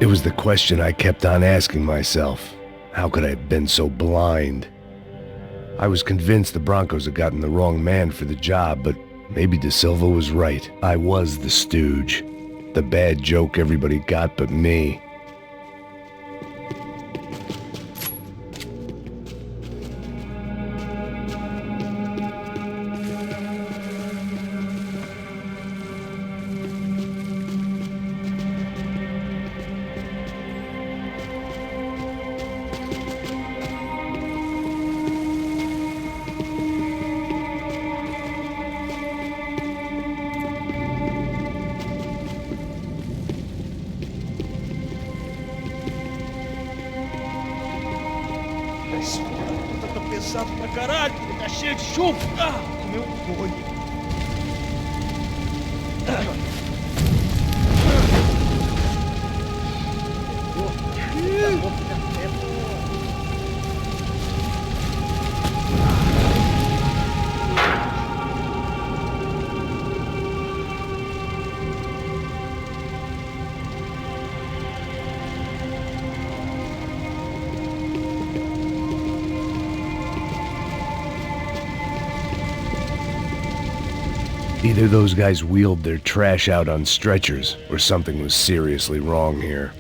It was the question I kept on asking myself. How could I have been so blind? I was convinced the Broncos had gotten the wrong man for the job, but maybe De Silva was right. I was the stooge. The bad joke everybody got but me. Esse puta tá pesado pra caralho, tá cheio de chumbo. Ah, meu olho. Either those guys wheeled their trash out on stretchers, or something was seriously wrong here.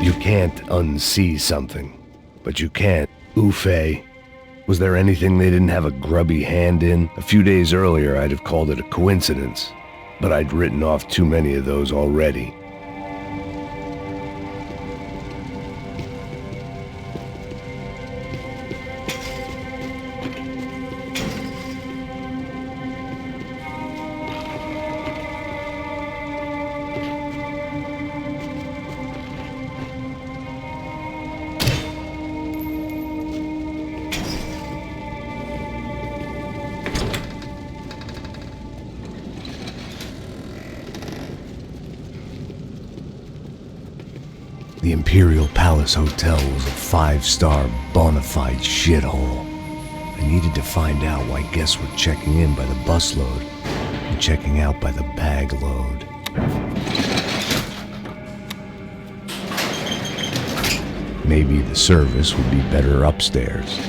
You can't unsee something, but you can't. Ufei. Was there anything they didn't have a grubby hand in? A few days earlier, I'd have called it a coincidence, but I'd written off too many of those already. The Imperial Palace Hotel was a 5-star bona fide shithole. I needed to find out why guests were checking in by the busload and checking out by the bag load. Maybe the service would be better upstairs.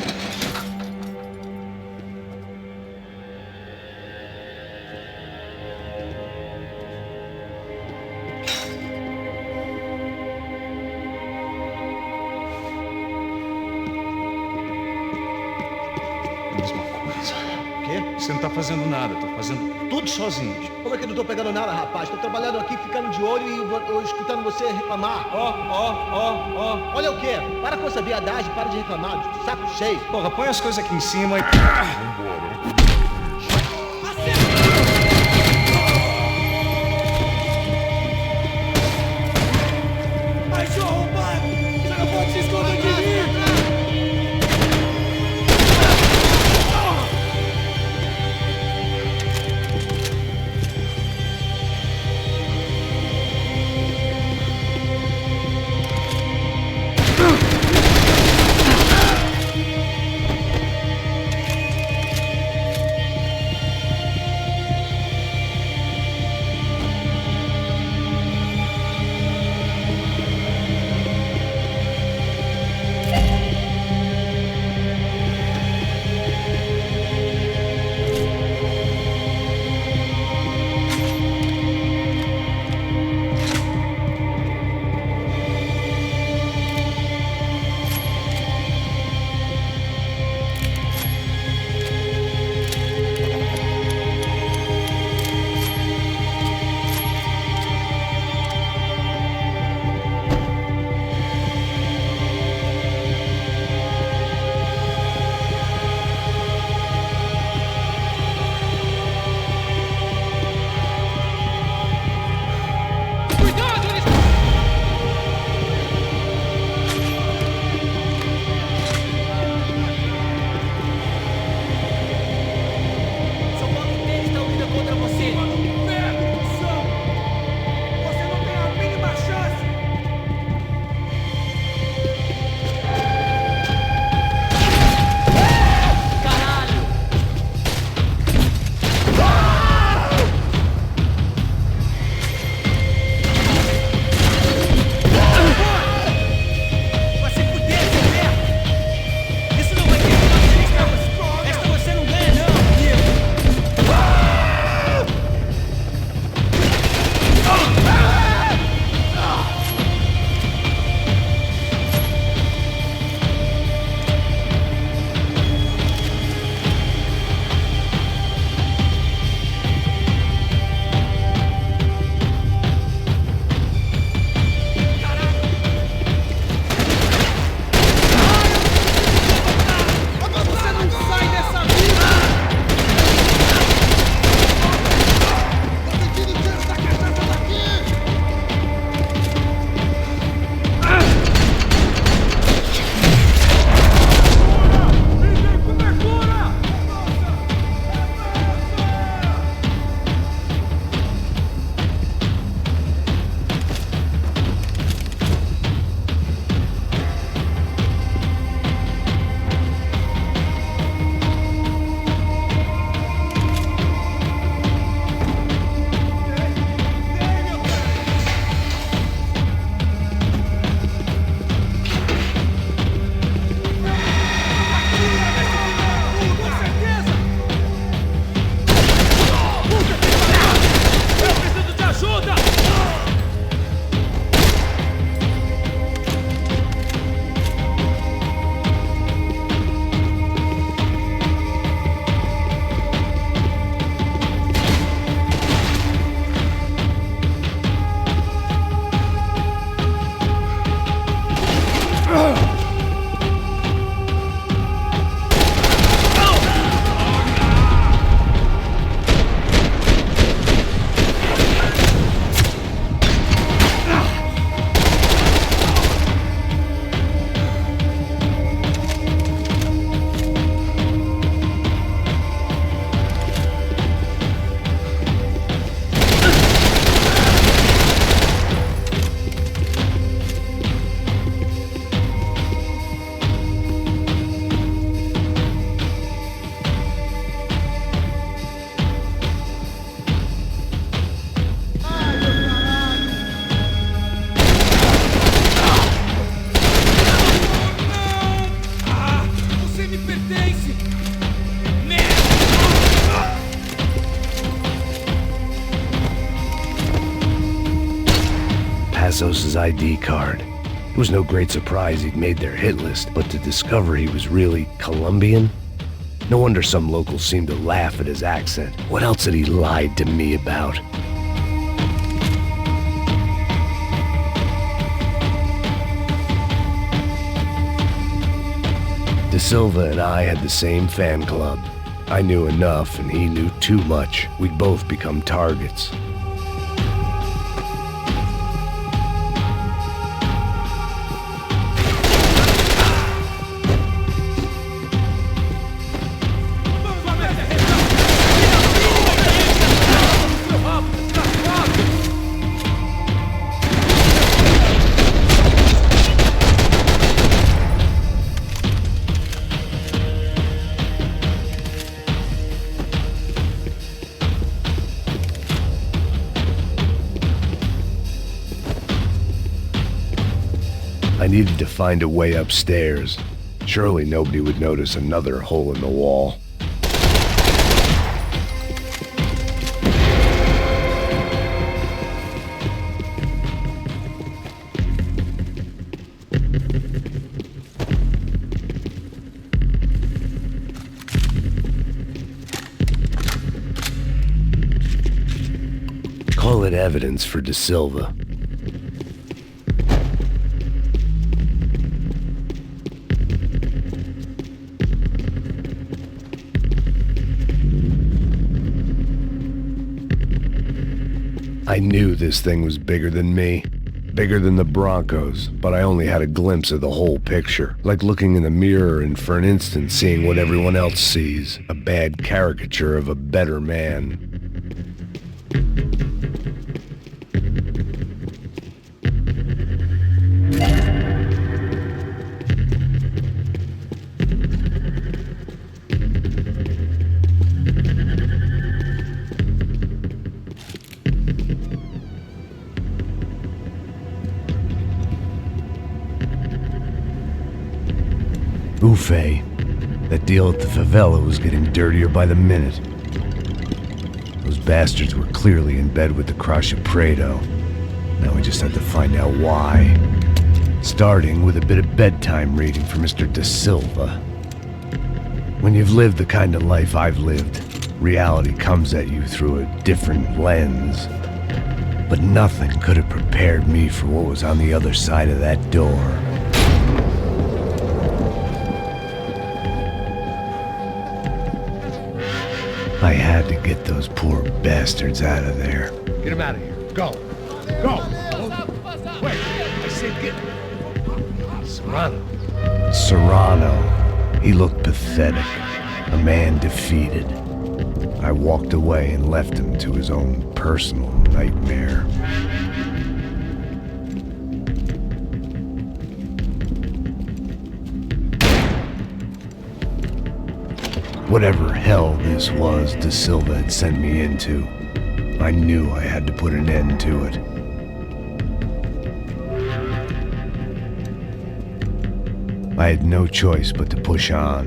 Mesma coisa. O quê? Você não tá fazendo nada, tô fazendo tudo sozinho. Como é que eu não tô pegando nada, rapaz? Tô trabalhando aqui, ficando de olho e escutando você reclamar. Ó. Olha o quê? Para com essa viadagem, para de reclamar. Saco cheio. Porra, põe as coisas aqui em cima e... Vambora. Ai, seu arrombado! Você não pode se esconder de mim! Sosa's ID card. It was no great surprise he'd made their hit list, but to discover he was really Colombian? No wonder some locals seemed to laugh at his accent. What else had he lied to me about? De Silva and I had the same fan club. I knew enough and he knew too much. We'd both become targets. I needed to find a way upstairs. Surely nobody would notice another hole in the wall. Call it evidence for De Silva. I knew this thing was bigger than me, bigger than the Broncos, but I only had a glimpse of the whole picture, like looking in the mirror and for an instant seeing what everyone else sees, a bad caricature of a better man. Buffet. That deal at the favela was getting dirtier by the minute. Those bastards were clearly in bed with the Crusher Prado. Now we just had to find out why. Starting with a bit of bedtime reading for Mr. De Silva. When you've lived the kind of life I've lived, reality comes at you through a different lens. But nothing could have prepared me for what was on the other side of that door. I had to get those poor bastards out of there. Get him out of here. Go. Go. Wait. I said get. Serrano. Serrano. He looked pathetic. A man defeated. I walked away and left him to his own personal nightmare. Whatever hell this was De Silva had sent me into, I knew I had to put an end to it. I had no choice but to push on.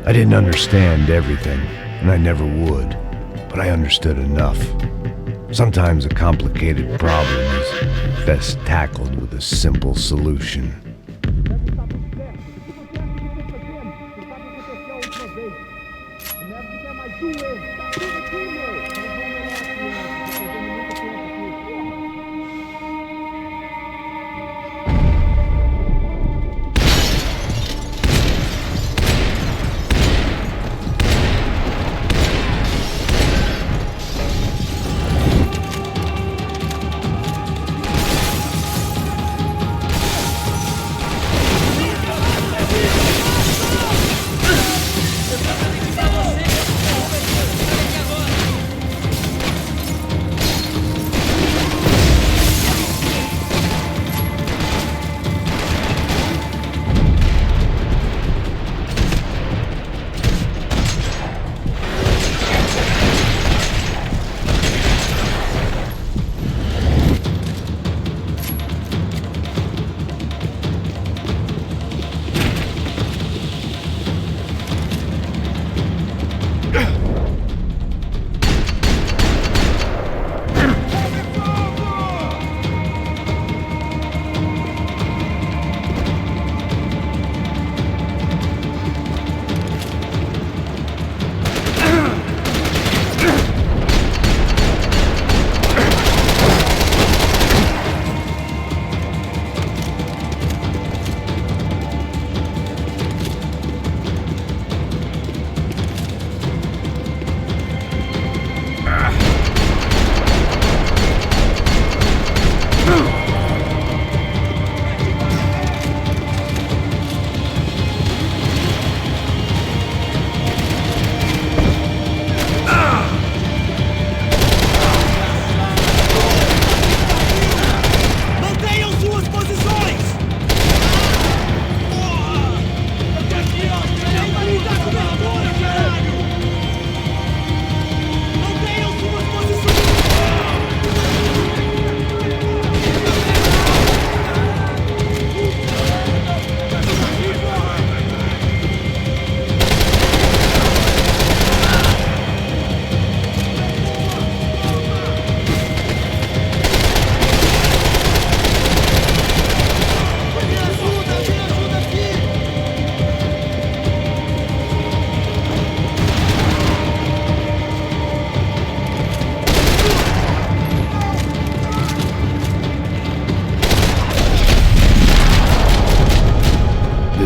I didn't understand everything, and I never would, but I understood enough. Sometimes a complicated problem is best tackled with a simple solution.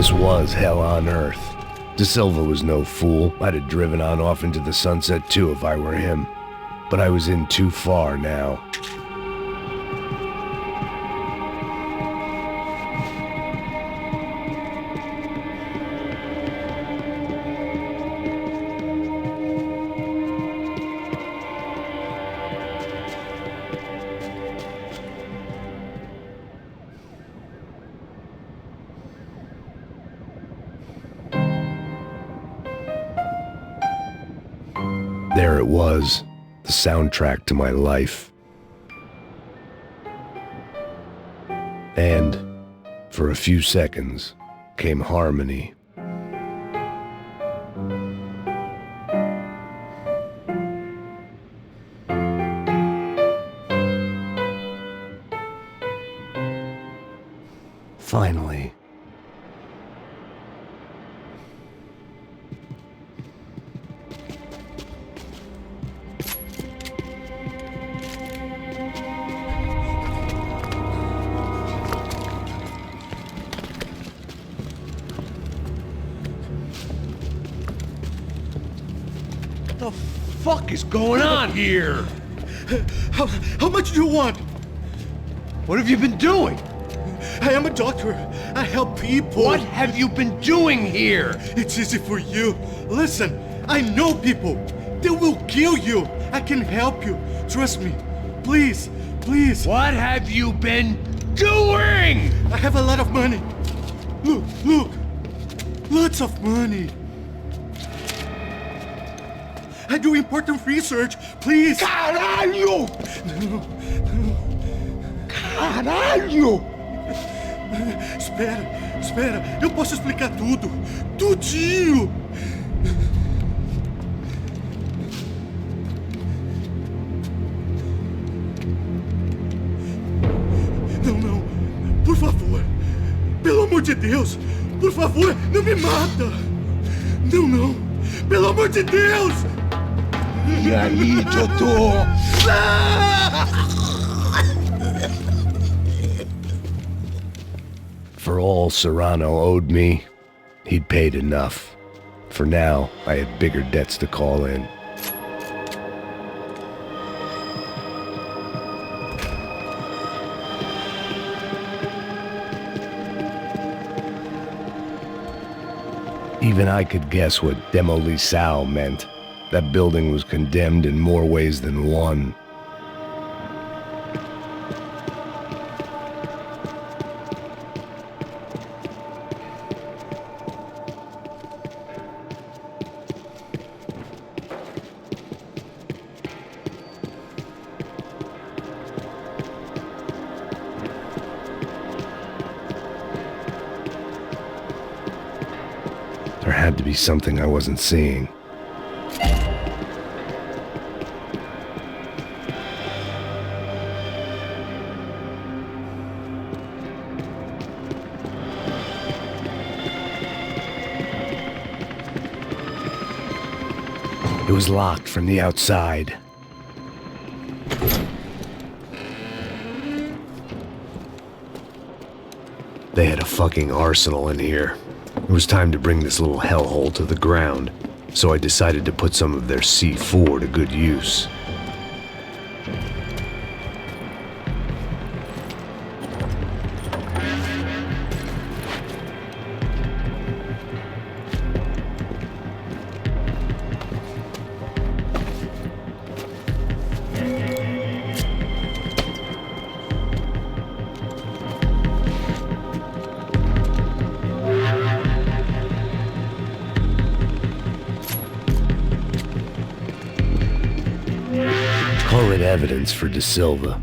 This was hell on earth. De Silva was no fool. I'd have driven on off into the sunset too if I were him. But I was in too far now. There it was, the soundtrack to my life. And, for a few seconds, came harmony. Finally. What the fuck is going on here? How much do you want? What have you been doing? I am a doctor. I help people. What have you been doing here? It's easy for you. Listen, I know people. They will kill you. I can help you. Trust me. Please, please. What have you been doing? I have a lot of money. Look, look. Lots of money. I do important research. Please. Caralho! Caralho! Espera. Eu posso explicar tudo. Tudinho. Não. Por favor. Pelo amor de Deus. Por favor, não me mata. Não. Pelo amor de Deus. E aí, doutor? For all Serrano owed me, he'd paid enough. For now, I had bigger debts to call in. Even I could guess what demolição meant. That building was condemned in more ways than one. There had to be something I wasn't seeing. It was locked from the outside. They had a fucking arsenal in here. It was time to bring this little hellhole to the ground, so I decided to put some of their C4 to good use. Call it evidence for De Silva.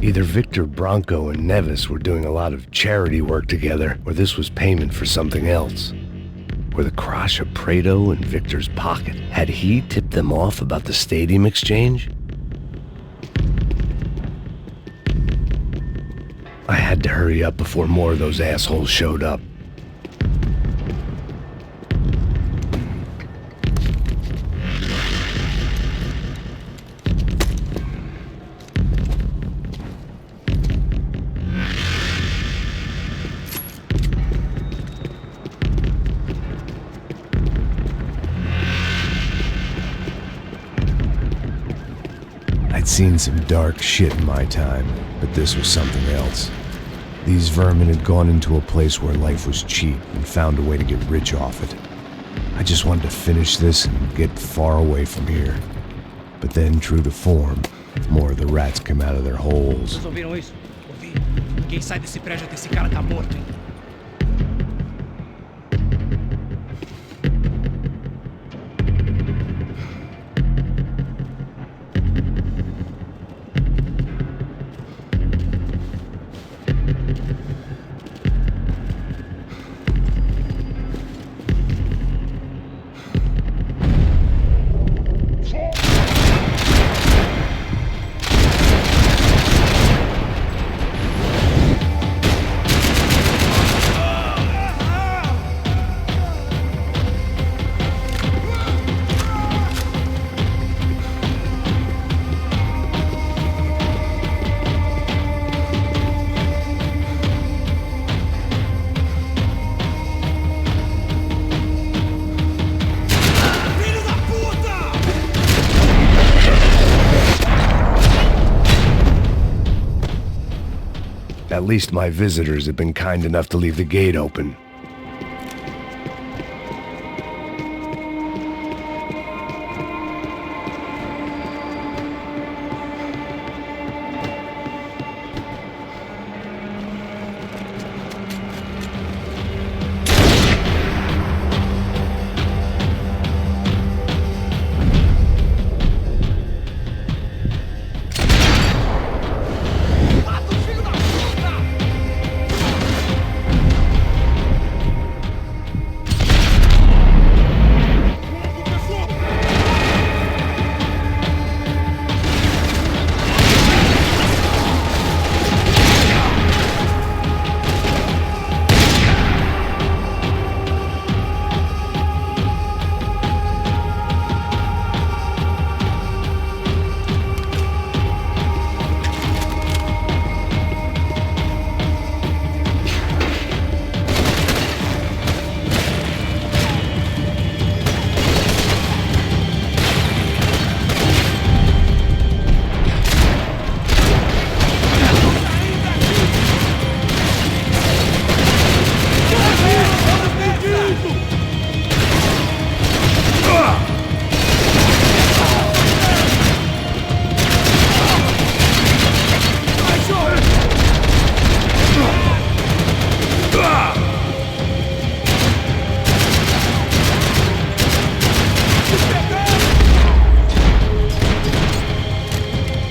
Either Victor Bronco and Nevis were doing a lot of charity work together, or this was payment for something else. Were the Crash of Prado in Victor's pocket? Had he tipped them off about the stadium exchange? I had to hurry up before more of those assholes showed up. seen some dark shit in my time, but this was something else. These vermin had gone into a place where life was cheap and found a way to get rich off it. I just wanted to finish this and get far away from here. But then, true to form, more of the rats came out of their holes. Vocês ouviram isso? Ouvi. Quem sai desse prédio até esse cara tá morto, hein? At least my visitors have been kind enough to leave the gate open.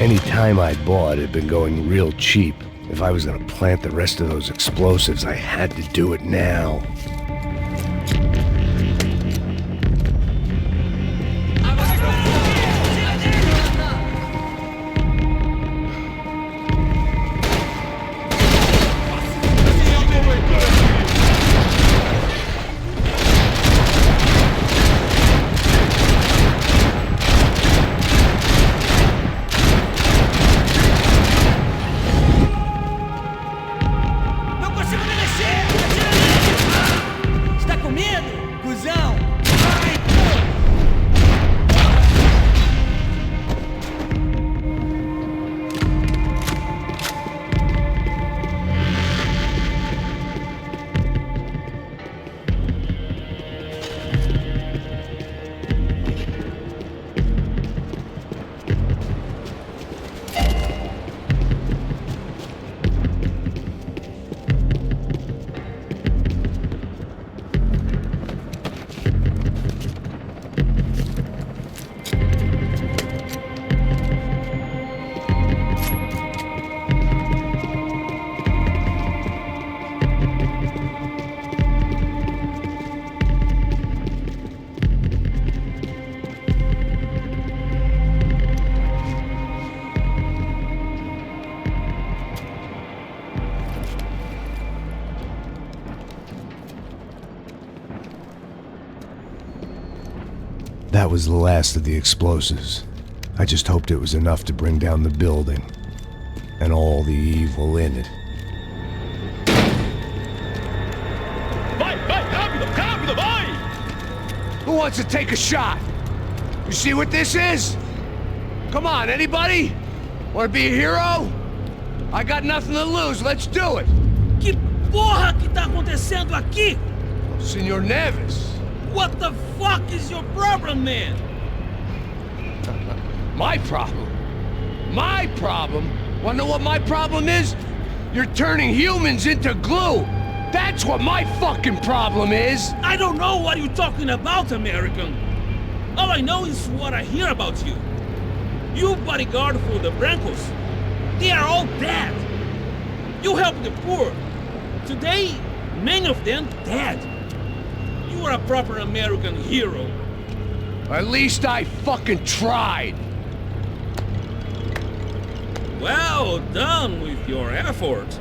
Any time I'd bought had been going real cheap. If I was gonna plant the rest of those explosives, I had to do it now. That was the last of the explosives. I just hoped it was enough to bring down the building and all the evil in it. Vai, rápido, rápido, vai! Who wants to take a shot? You see what this is? Come on, anybody? Wanna be a hero? I got nothing to lose, let's do it! Que porra que tá acontecendo aqui? Senor Neves. What the fuck is your problem, man? My problem? My problem? Wanna know what my problem is? You're turning humans into glue! That's what my fucking problem is! I don't know what you're talking about, American. All I know is what I hear about you. You bodyguard for the Brancos. They are all dead. You help the poor. Today, many of them dead. You are a proper American hero. At least I fucking tried! Well done with your effort.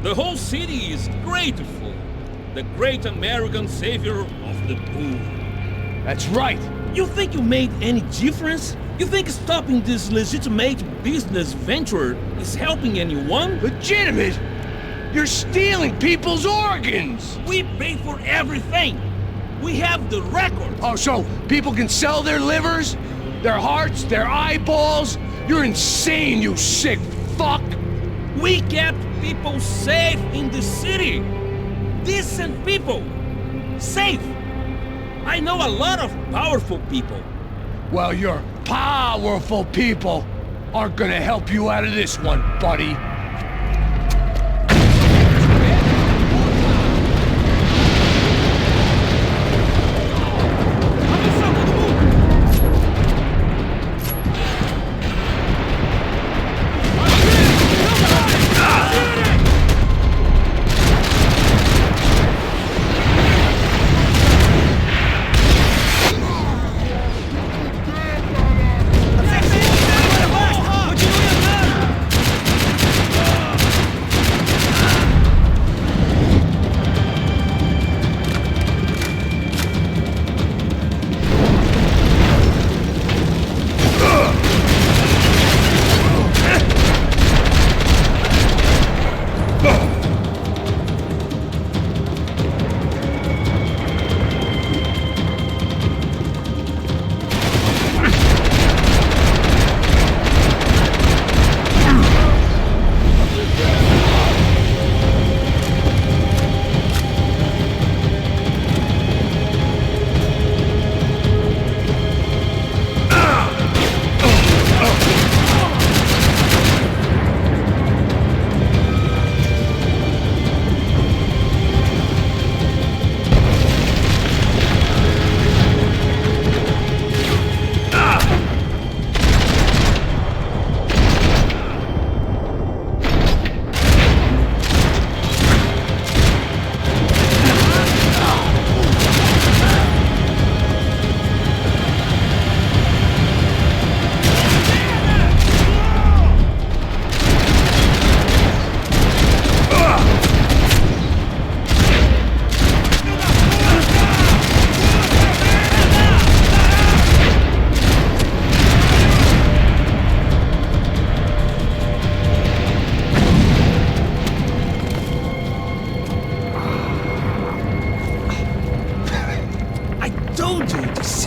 The whole city is grateful. The great American savior of the poor. That's right! You think you made any difference? You think stopping this legitimate business venture is helping anyone? Legitimate? You're stealing people's organs! We pay for everything. We have the record. Oh, so people can sell their livers? Their hearts? Their eyeballs? You're insane, you sick fuck! We kept people safe in the city. Decent people. Safe. I know a lot of powerful people. Well, your powerful people aren't gonna help you out of this one, buddy.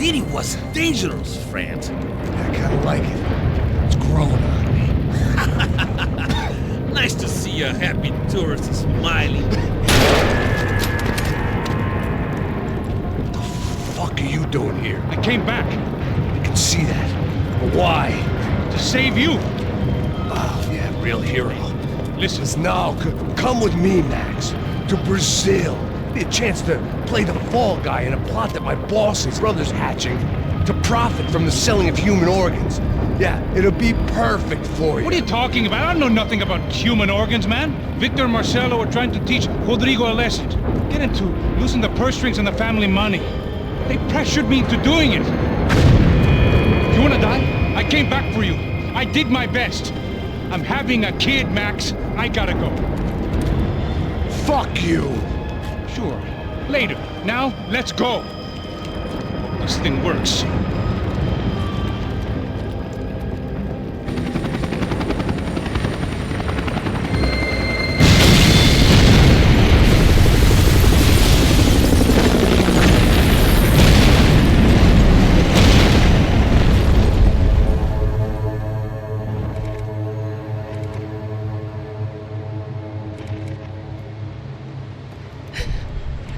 city was dangerous, friend. I kinda like it. It's growing on me. Nice to see a happy tourist smiling. What the fuck are you doing here? I came back I can see that. But why? to save you. Oh, yeah, real hero. Listen, Now, come with me, Max. To Brazil. Be a chance to play the fall guy in a plot that my boss and brother's hatching to profit from the selling of human organs. Yeah, it'll be perfect for you. what are you talking about? I don't know nothing about human organs, man. Victor and Marcelo are trying to teach Rodrigo a lesson. Get into losing the purse strings and the family money. They pressured me into doing it. You wanna die? I came back for you. I did my best. I'm having a kid, Max. I gotta go. Fuck you! Sure. Later. Now, let's go. This thing works.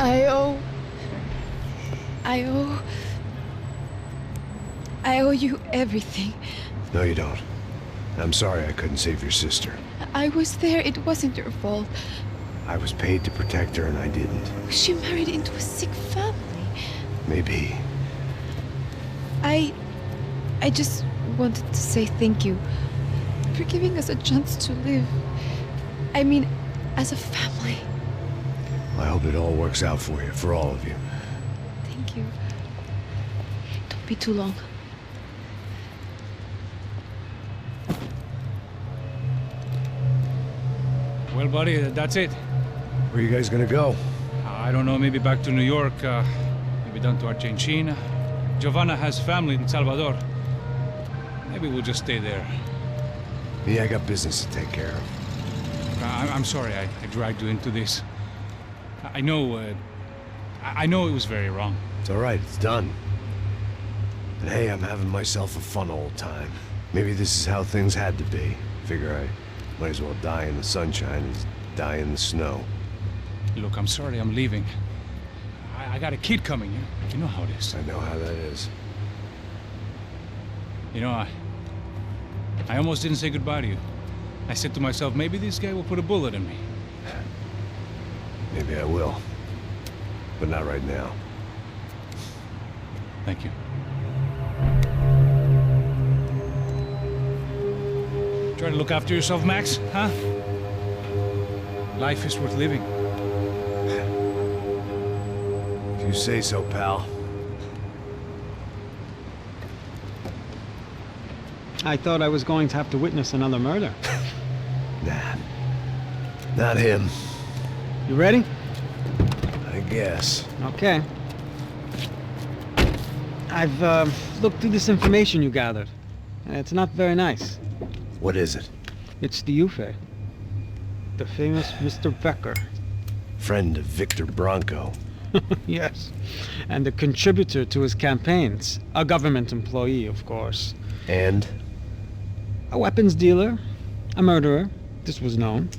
I owe you everything. No, you don't. I'm sorry I couldn't save your sister. I was there. It wasn't your fault. I was paid to protect her and I didn't. She married into a sick family. Maybe. I just wanted to say thank you for giving us a chance to live. I mean, as a family. I hope it all works out for you, for all of you. Thank you. Don't be too long. Well, buddy, that's it. Where are you guys gonna go? I don't know, maybe back to New York, maybe down to Argentina. Giovanna has family in Salvador. Maybe we'll just stay there. Yeah, I got business to take care of. I'm sorry I dragged you into this. I know it was very wrong. It's all right, it's done. And hey, I'm having myself a fun old time. Maybe this is how things had to be. Figure I might as well die in the sunshine as die in the snow. Look, I'm sorry I'm leaving. I got a kid coming, you know how it is. I know how that is. You know, I almost didn't say goodbye to you. I said to myself, maybe this guy will put a bullet in me. Maybe I will. But not right now. Thank you. Try to look after yourself, Max, huh? Life is worth living. If you say so, pal. I thought I was going to have to witness another murder. Nah. Not him. You ready? I guess. Okay. I've looked through this information you gathered. It's not very nice. What is it? It's the Ufe. The famous Mr. Becker. Friend of Victor Bronco. Yes. And a contributor to his campaigns. A government employee, of course. And? A weapons dealer. A murderer. This was known.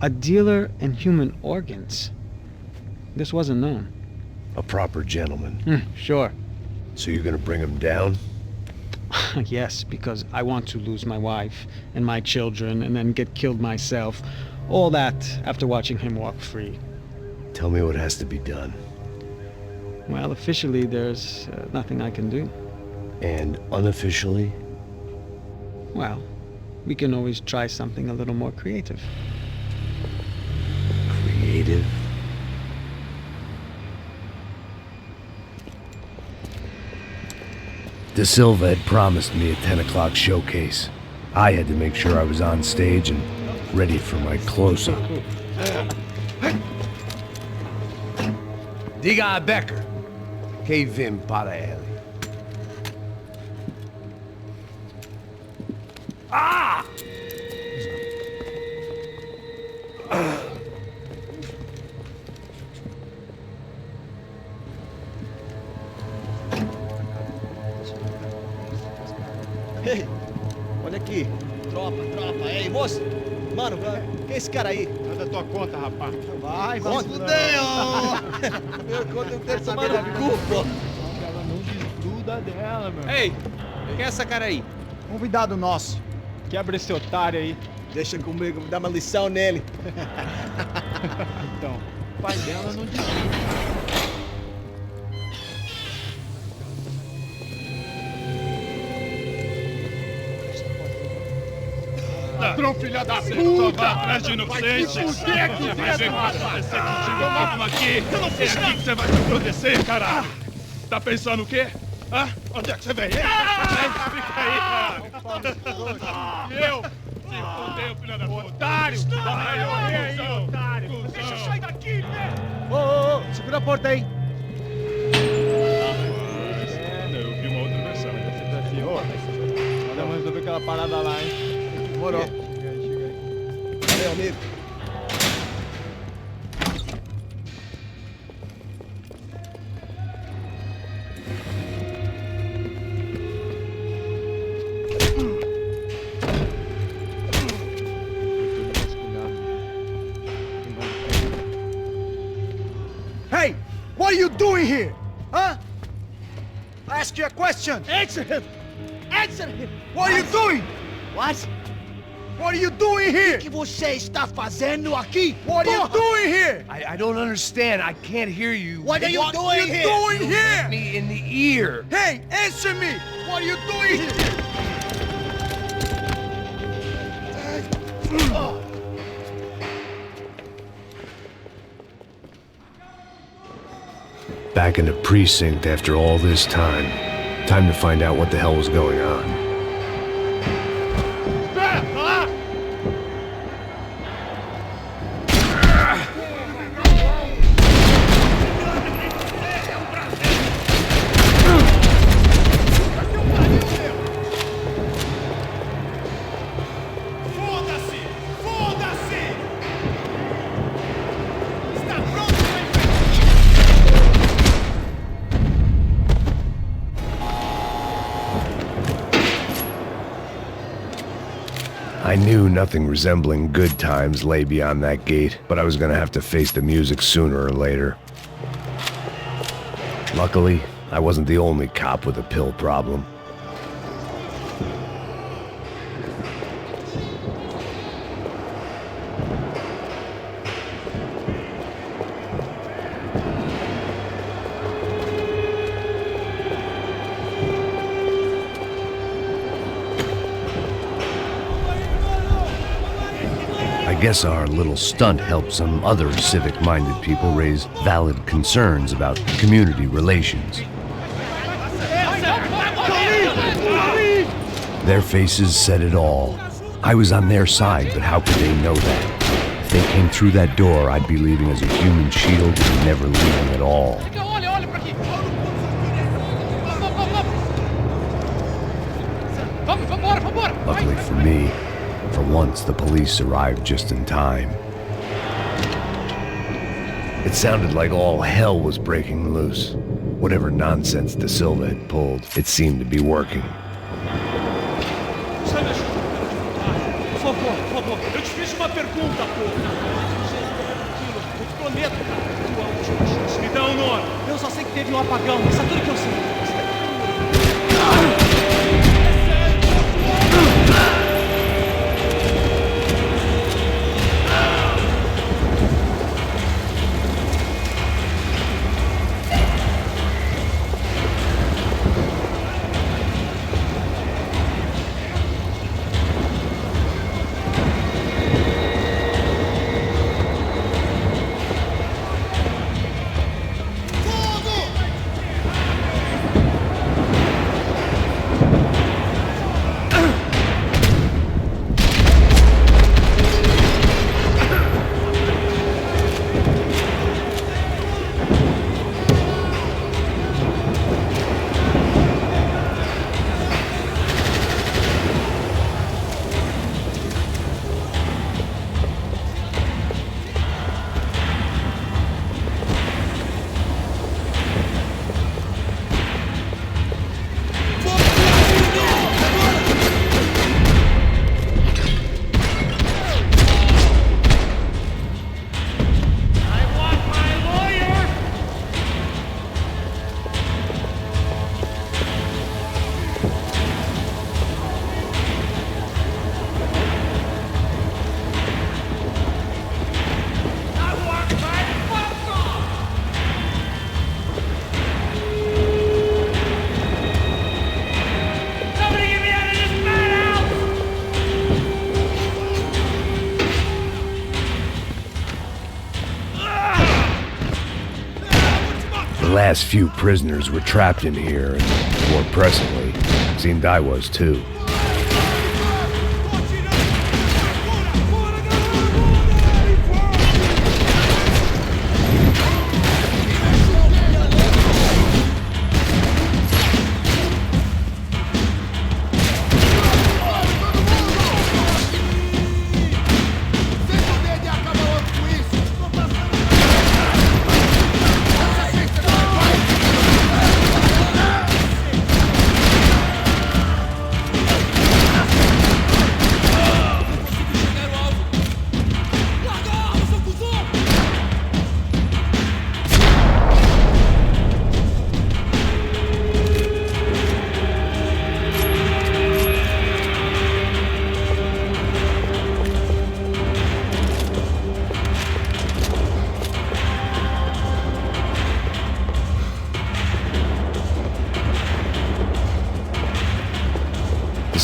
A dealer in human organs. This wasn't known. A proper gentleman. Sure. So you're gonna bring him down? Yes, because I want to lose my wife and my children and then get killed myself. All that after watching him walk free. Tell me what has to be done. Well, officially there's nothing I can do. And unofficially? Well, we can always try something a little more creative. Creative? De Silva had promised me a 10 o'clock showcase. I had to make sure I was on stage and ready for my close-up. Diga a Becker. Que vim para ele. Ah! Ei, olha aqui. Tropa. Ei, moço. Mano, quem é esse cara aí? Manda tua conta, rapaz. Vai se fuder, ó. Meu conta não tem tomado cu, pô. Ela não desgruda dela, meu. Ei, quem é essa cara aí? Convidado nosso. Quebra esse otário aí. Deixa comigo, vou dar uma lição nele. Então, o pai dela não desgruda. Ladrão, filha da puta! Vai atrás de inocente! Vai se fuder, que vai ver o que vai acontecer contigo! Vamos aqui! Eu não fiz nada! É aqui que você vai se proteger, caralho! Tá pensando o quê? Hã? Onde é que você vem? Fica aí, cara! E eu? Se fudeu, filha da puta! Otário! Vai, ô, otário! Deixa eu sair daqui, né? Ô, segura a porta aí. Eu vi uma outra versão. Vamos resolver aquela parada lá, hein? Demorou. Chega aí. Valeu, amigo. Hey! What are you doing here? Huh? I ask you a question. Answer him! Answer him! What are you doing? What? What are you doing here? O que você está fazendo aqui? What are you doing here? I don't understand. I can't hear you. What are you doing here? Doing You here? hit me in the ear. Hey, answer me! What are you doing here? Back in the precinct after all this time. Time to find out what the hell was going on. I knew nothing resembling good times lay beyond that gate, but I was gonna have to face the music sooner or later. Luckily, I wasn't the only cop with a pill problem. I guess our little stunt helped some other civic-minded people raise valid concerns about community relations. Their faces said it all. I was on their side, but how could they know that? If they came through that door, I'd be leaving as a human shield and never leaving at all. Luckily for me, for once, the police arrived just in time. It sounded like all hell was breaking loose. Whatever nonsense De Silva had pulled, it seemed to be working. Por favor, eu te fiz uma pergunta, pô. Eu te prometo, cara, tua última chance. Me dá um nome. Eu só sei que teve um apagão, isso é tudo que eu sei. The last few prisoners were trapped in here, and more pressingly, it seemed I was too.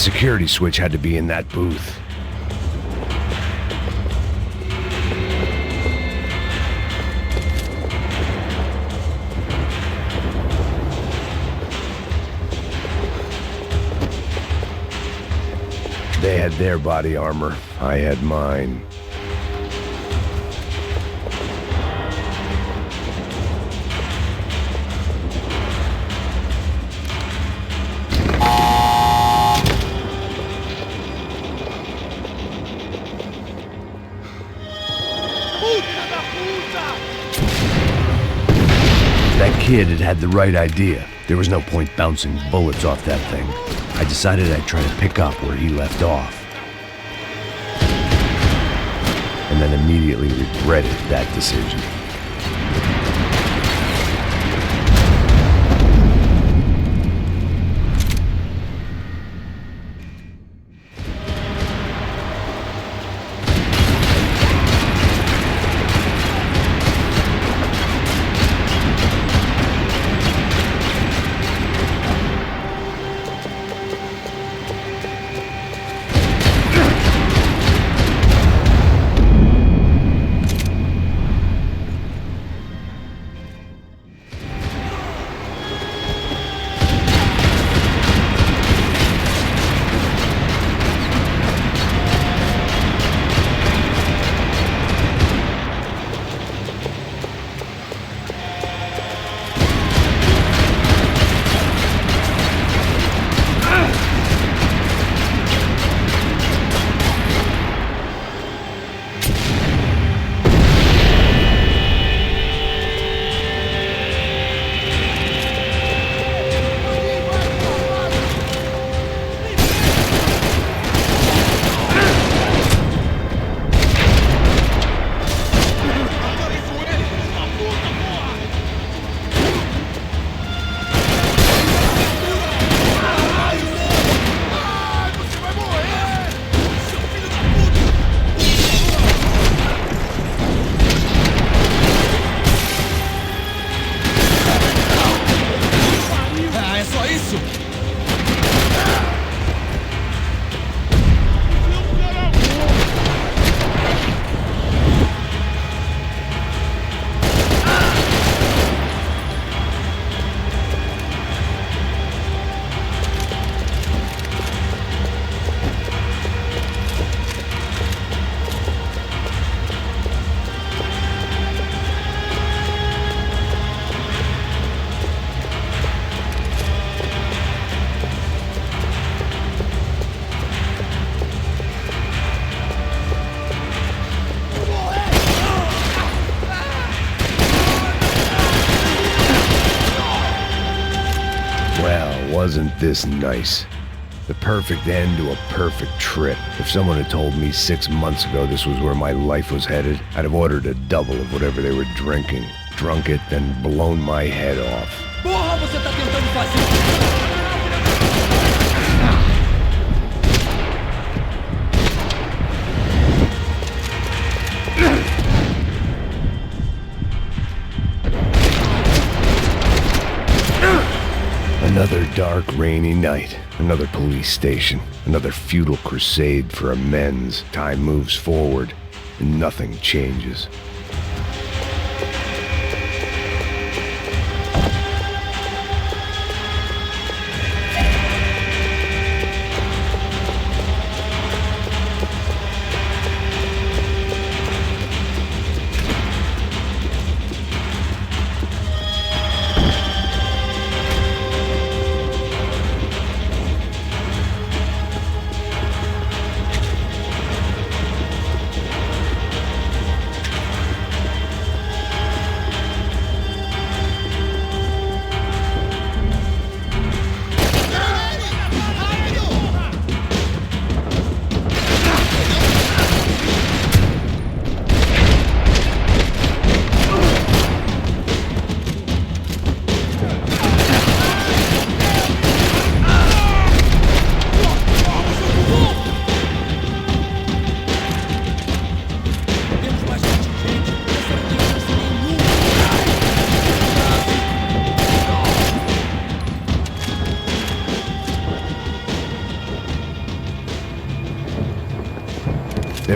security switch had to be in that booth. They had their body armor. I had mine. That kid had the right idea. There was no point bouncing bullets off that thing. I decided I'd try to pick up where he left off. And then immediately regretted that decision. Wasn't this nice? The perfect end to a perfect trip. If someone had told me 6 months ago this was where my life was headed, I'd have ordered a double of whatever they were drinking, drunk it, then blown my head off. Porra, você tá tentando fazer... Another dark, rainy night. Another police station. Another futile crusade for amends. Time moves forward, and nothing changes.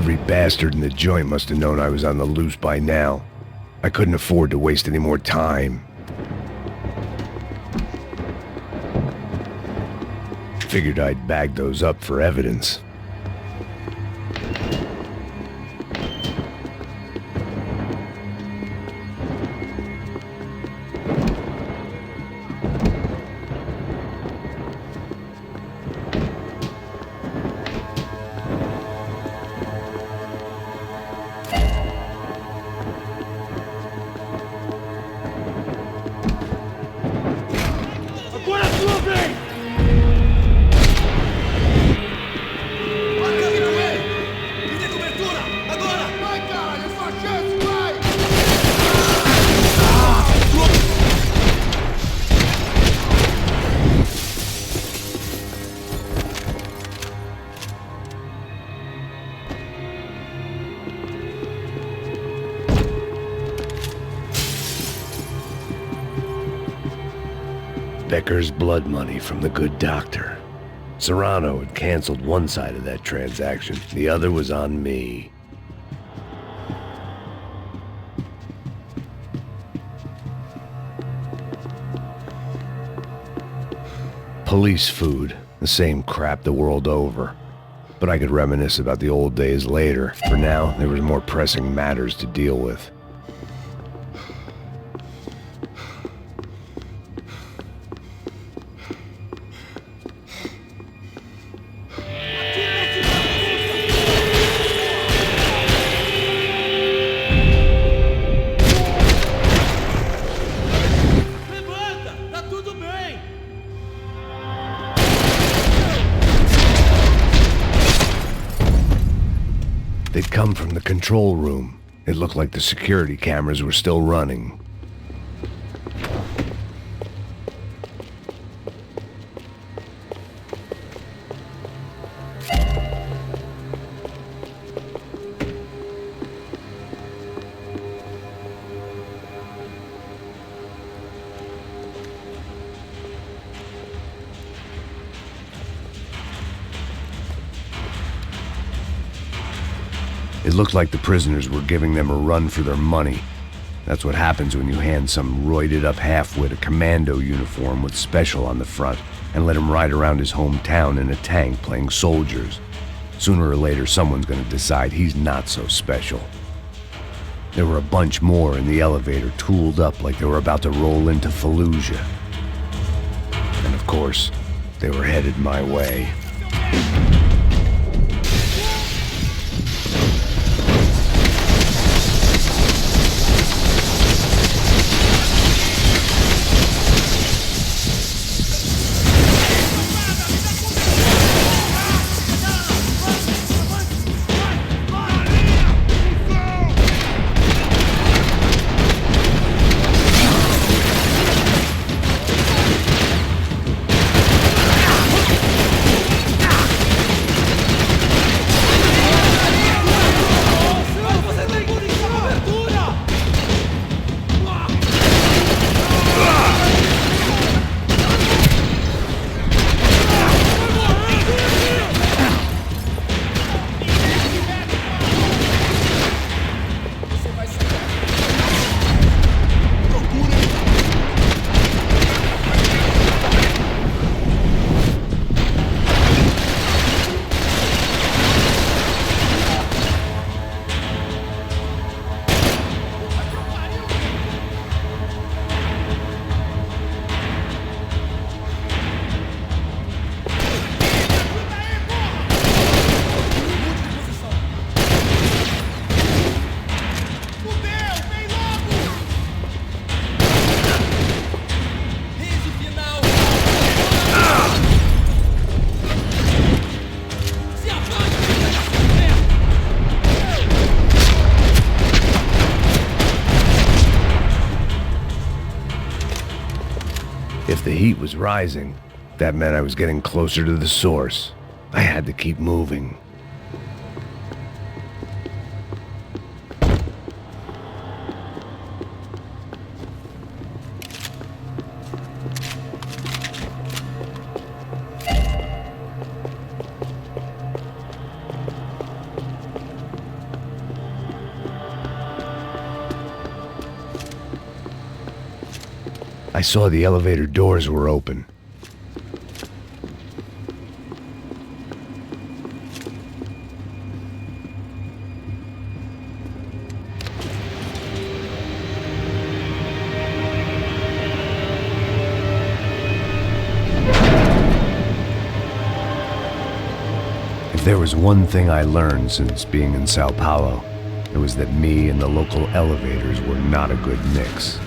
Every bastard in the joint must have known I was on the loose by now. I couldn't afford to waste any more time. Figured I'd bag those up for evidence. Becker's blood money from the good doctor. Serrano had canceled one side of that transaction. The other was on me. Police food, the same crap the world over. But I could reminisce about the old days later. For now, there was more pressing matters to deal with. They'd come from the control room. It looked like the security cameras were still running. It looked like the prisoners were giving them a run for their money. That's what happens when you hand some roided-up halfwit a commando uniform with special on the front and let him ride around his hometown in a tank playing soldiers. Sooner or later, someone's gonna decide he's not so special. There were a bunch more in the elevator, tooled up like they were about to roll into Fallujah. And of course, they were headed my way. If the heat was rising, that meant I was getting closer to the source. I had to keep moving. I saw the elevator doors were open. If there was one thing I learned since being in Sao Paulo, it was that me and the local elevators were not a good mix.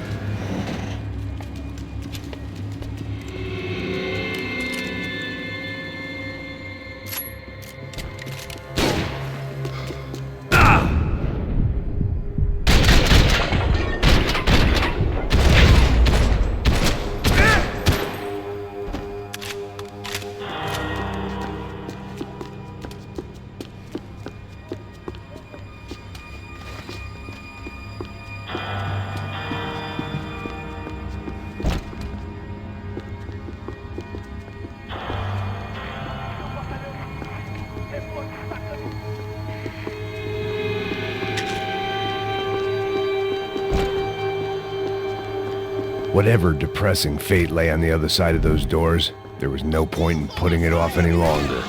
Whatever depressing fate lay on the other side of those doors, there was no point in putting it off any longer.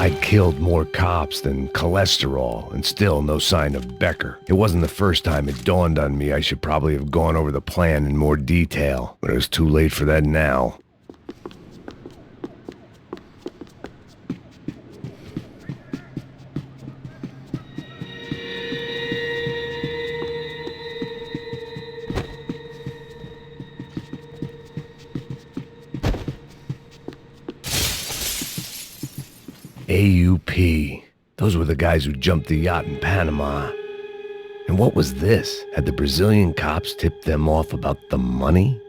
I'd killed more cops than cholesterol, and still no sign of Becker. It wasn't the first time it dawned on me I should probably have gone over the plan in more detail, but it was too late for that now. AUP. Those were the guys who jumped the yacht in Panama. And what was this? Had the Brazilian cops tipped them off about the money?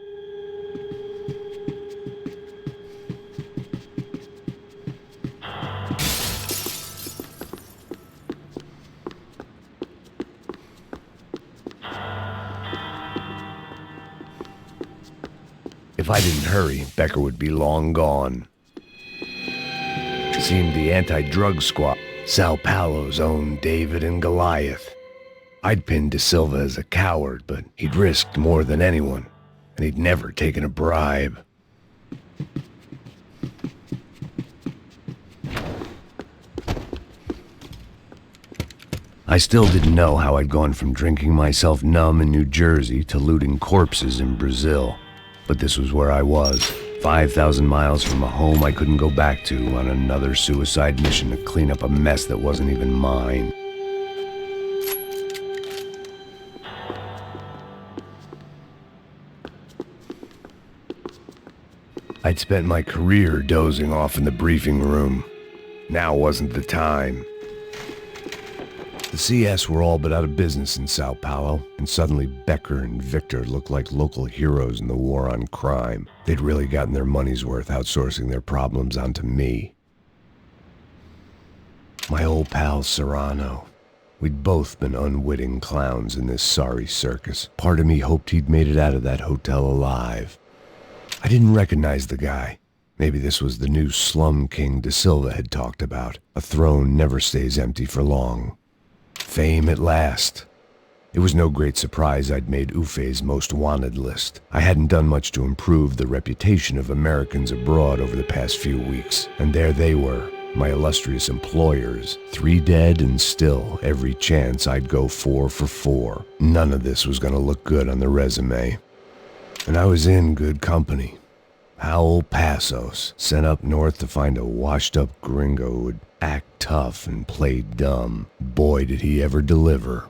If I didn't hurry, Becker would be long gone. It seemed the anti-drug squad, Sao Paulo's own David and Goliath. I'd pinned De Silva as a coward, but he'd risked more than anyone, and he'd never taken a bribe. I still didn't know how I'd gone from drinking myself numb in New Jersey to looting corpses in Brazil. But this was where I was, 5,000 miles from a home I couldn't go back to, on another suicide mission to clean up a mess that wasn't even mine. I'd spent my career dozing off in the briefing room. Now wasn't the time. The CS were all but out of business in Sao Paulo, and suddenly Becker and Victor looked like local heroes in the war on crime. They'd really gotten their money's worth outsourcing their problems onto me. My old pal Serrano. We'd both been unwitting clowns in this sorry circus. Part of me hoped he'd made it out of that hotel alive. I didn't recognize the guy. Maybe this was the new slum king De Silva had talked about. A throne never stays empty for long. Fame at last. It was no great surprise I'd made Ufe's most wanted list. I hadn't done much to improve the reputation of Americans abroad over the past few weeks, and there they were, my illustrious employers, 3 dead and still every chance I'd go 4 for 4. None of this was going to look good on the resume. And I was in good company. Howell Passos, sent up north to find a washed-up gringo who would act tough and play dumb. Boy, did he ever deliver.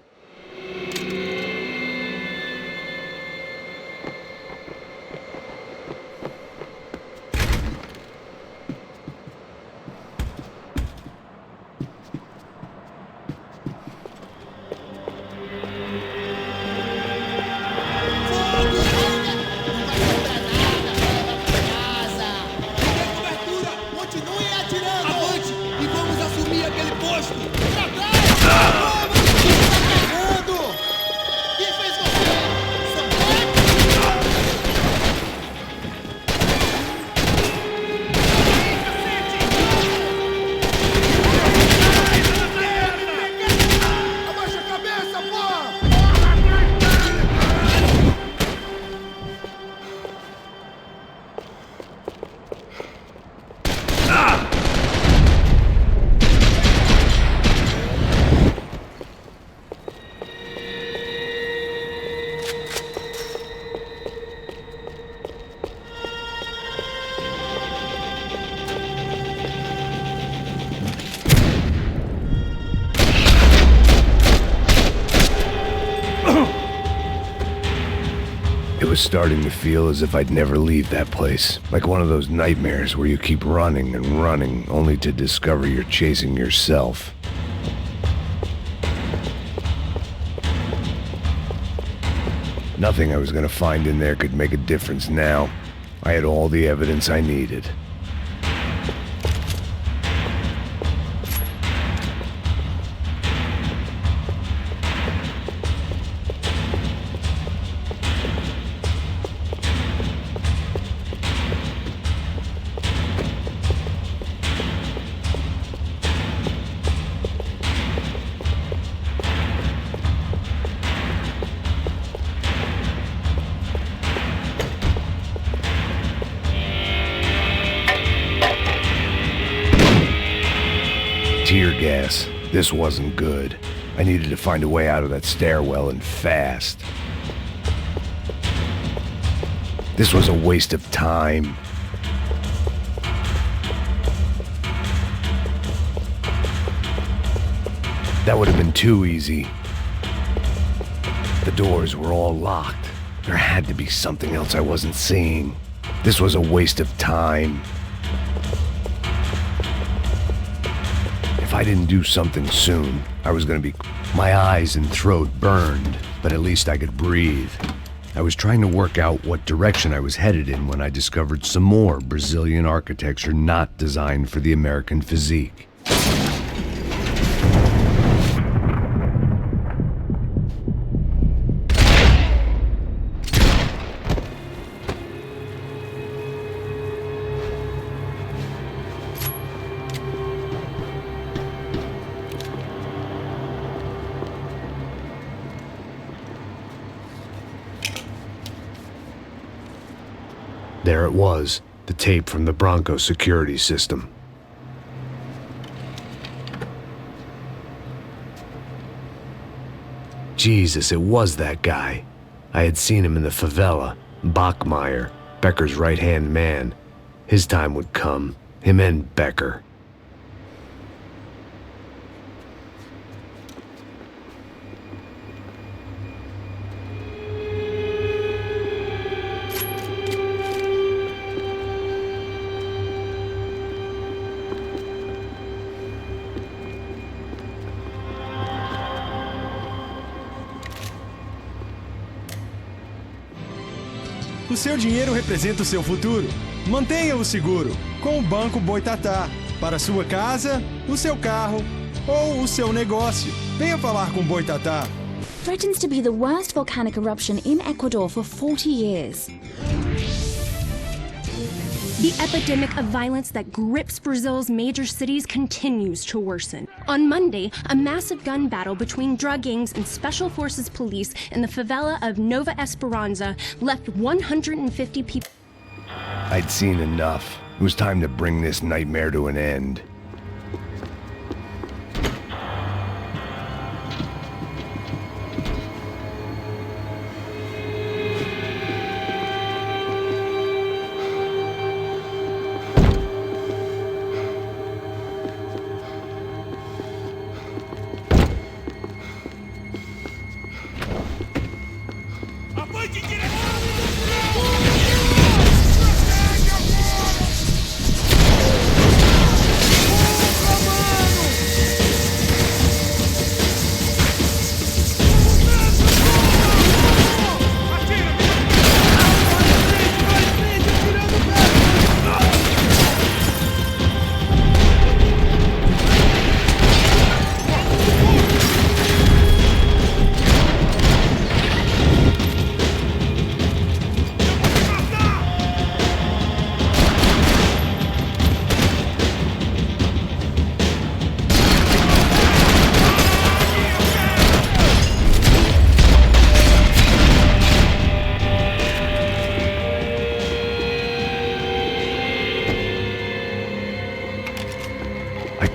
It was starting to feel as if I'd never leave that place. Like one of those nightmares where you keep running and running, only to discover you're chasing yourself. Nothing I was going to find in there could make a difference now. I had all the evidence I needed. tear gas. This wasn't good. I needed to find a way out of that stairwell and fast. This was a waste of time. That would have been too easy. The doors were all locked. There had to be something else I wasn't seeing. This was a waste of time. If I didn't do something soon, I was gonna be... My eyes and throat burned, but at least I could breathe. I was trying to work out what direction I was headed in when I discovered some more Brazilian architecture not designed for the American physique. There it was, the tape from the Bronco security system. Jesus, it was that guy. I had seen him in the favela, Bachmeyer, Becker's right-hand man. His time would come, him and Becker. O seu dinheiro representa o seu futuro. Mantenha-o seguro com o Banco Boitatá. Para a sua casa, o seu carro ou o seu negócio. Venha falar com Boitatá. Threatens to be the worst volcanic eruption in Ecuador for 40 years. The epidemic of violence that grips Brazil's major cities continues to worsen. On Monday, a massive gun battle between drug gangs and special forces police in the favela of Nova Esperanza left 150 people. I'd seen enough. It was time to bring this nightmare to an end.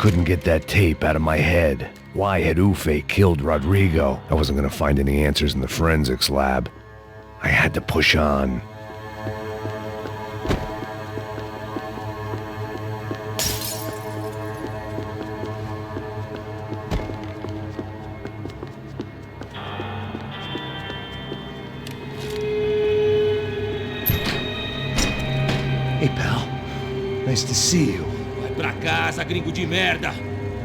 Couldn't get that tape out of my head. Why had Ufe killed Rodrigo? I wasn't gonna find any answers in the forensics lab. I had to push on. Hey, pal. Nice to see you. Pra casa, gringo de merda!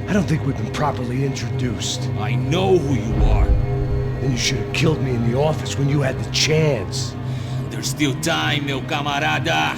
I don't think we've been properly introduced. I know who you are. Then you should have killed me in the office when you had the chance. There's still time, meu camarada!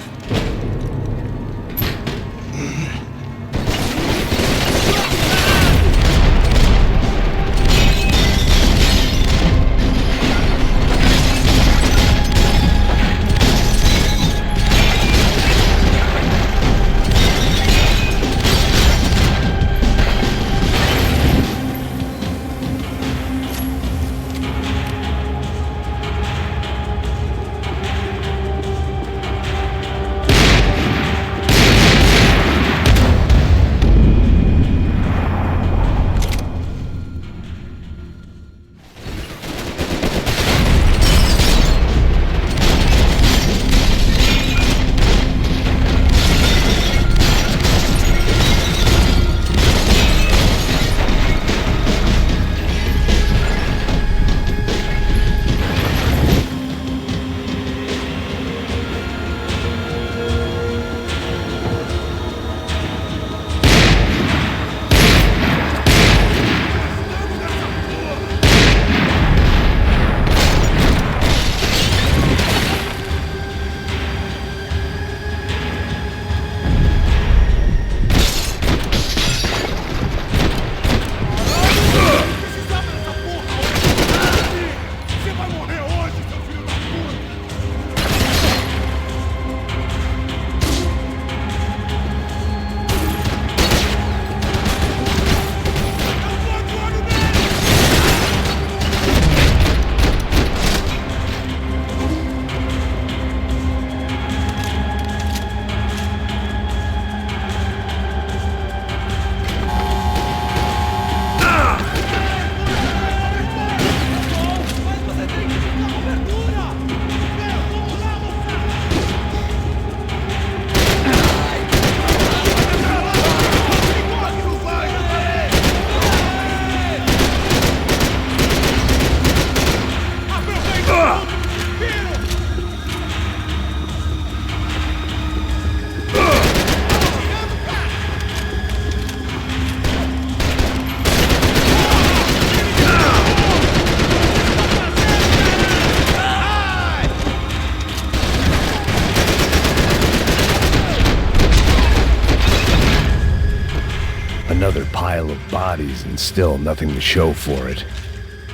another pile of bodies and still nothing to show for it.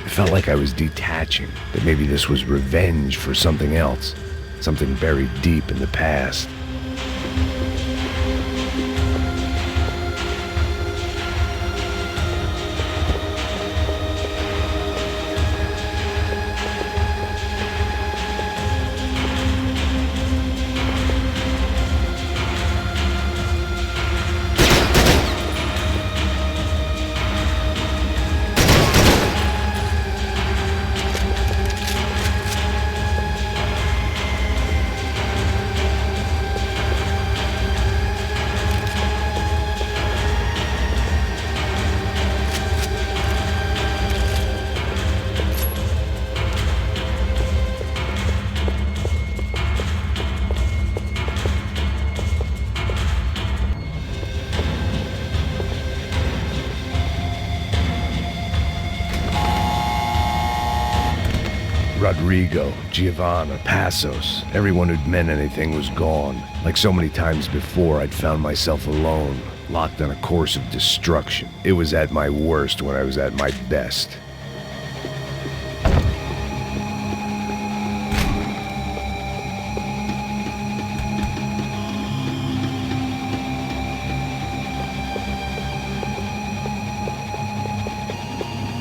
I felt like I was detaching, that maybe this was revenge for something else, something buried deep in the past. Rodrigo, Giovanna, Passos, everyone who'd meant anything was gone. Like so many times before, I'd found myself alone, locked on a course of destruction. It was at my worst when I was at my best.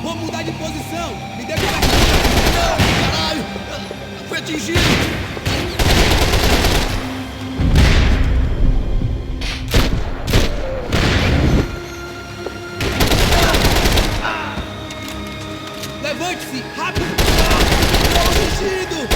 Vamos mudar de posição! Me deixa aqui! Caralho! Fui atingido! Levante-se! Rápido! Atingido!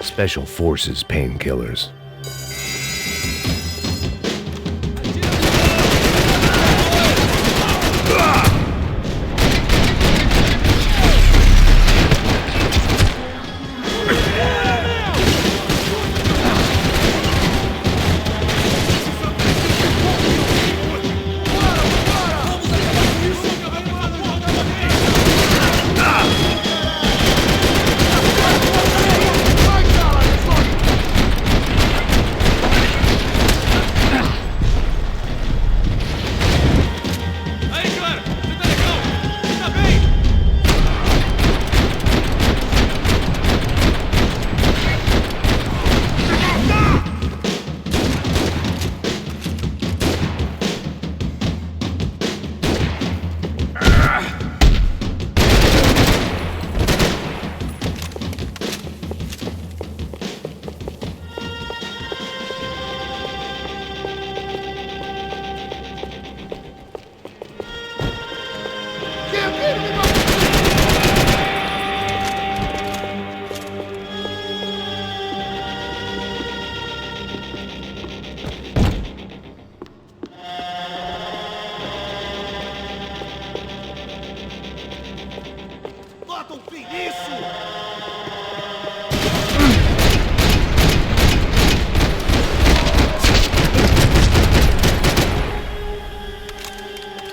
Special Forces painkillers.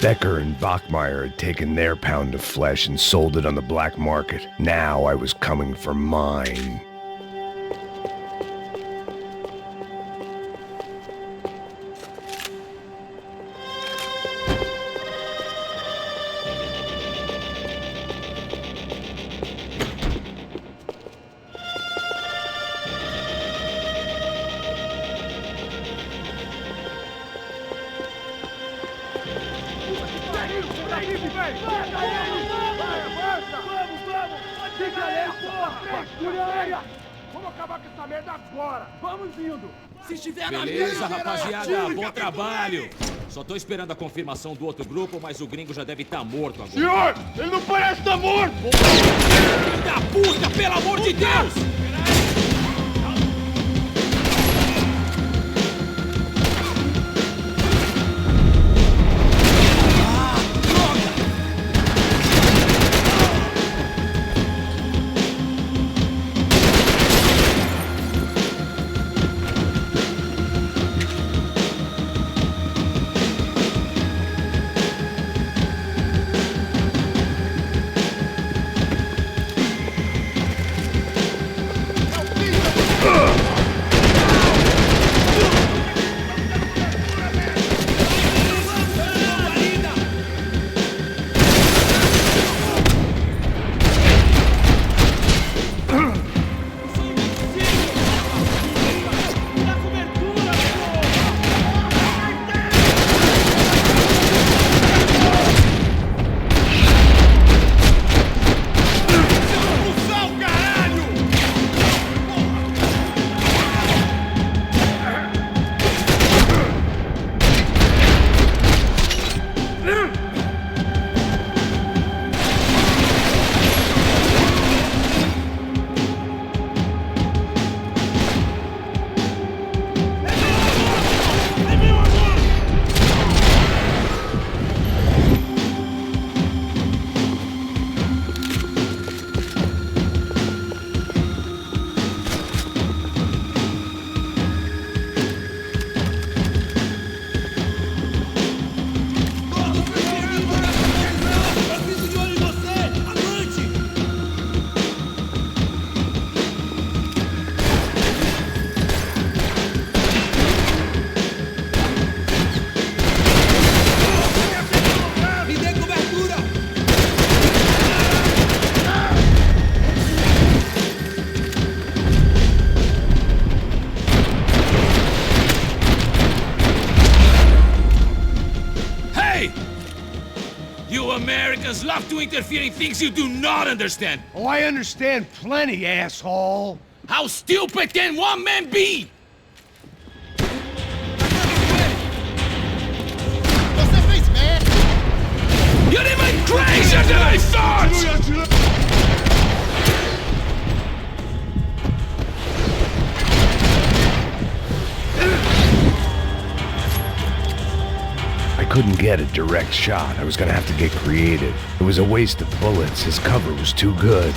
Becker and Bachmeyer had taken their pound of flesh and sold it on the black market. Now I was coming for mine. Vamos acabar com essa merda agora! Vamos indo! Se estiver na Beleza, linha, rapaziada, bom trabalho! Só tô esperando a confirmação do outro grupo, mas o gringo já deve estar morto agora. Senhor, ele não parece estar morto! Filho da puta, pelo amor de Deus! You Americans love to interfere in things you do not understand. Oh, I understand plenty, asshole. How stupid can one man be? Você fez merda! You're even crazier than I thought! I couldn't get a direct shot. I was gonna have to get creative. It was a waste of bullets. His cover was too good.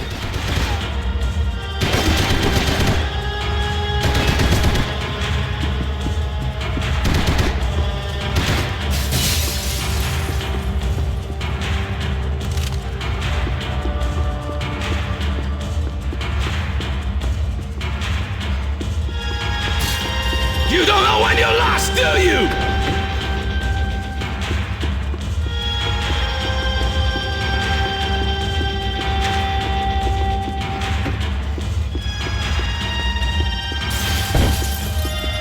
You don't know when you're lost, do you?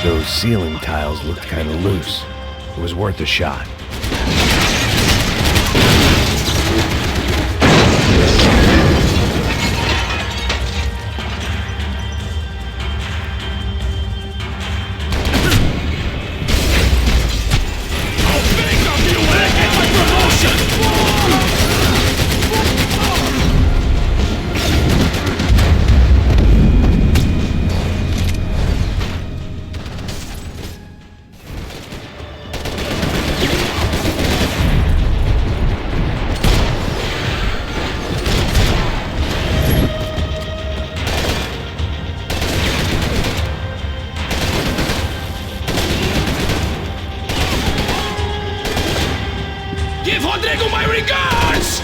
Those ceiling tiles looked kind of loose. It was worth a shot. Rodrigo, my regards!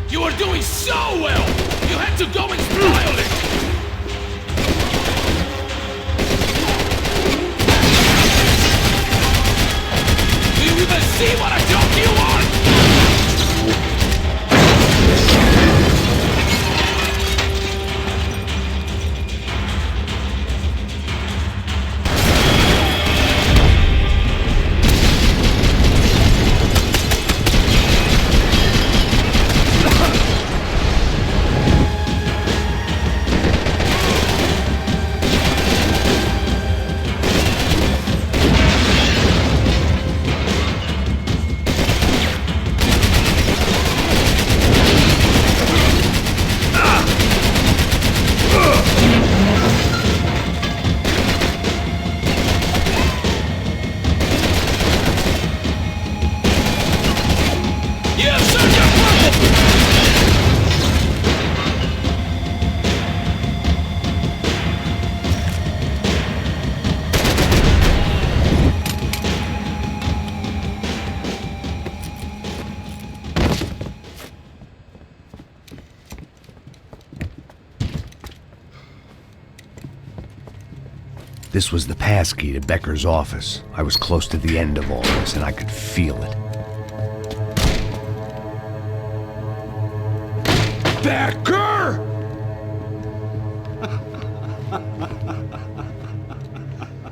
You were doing so well! You had to go and spoil it! Do you even see what a joke you are? This was the passkey to Becker's office. I was close to the end of all this, and I could feel it. Becker!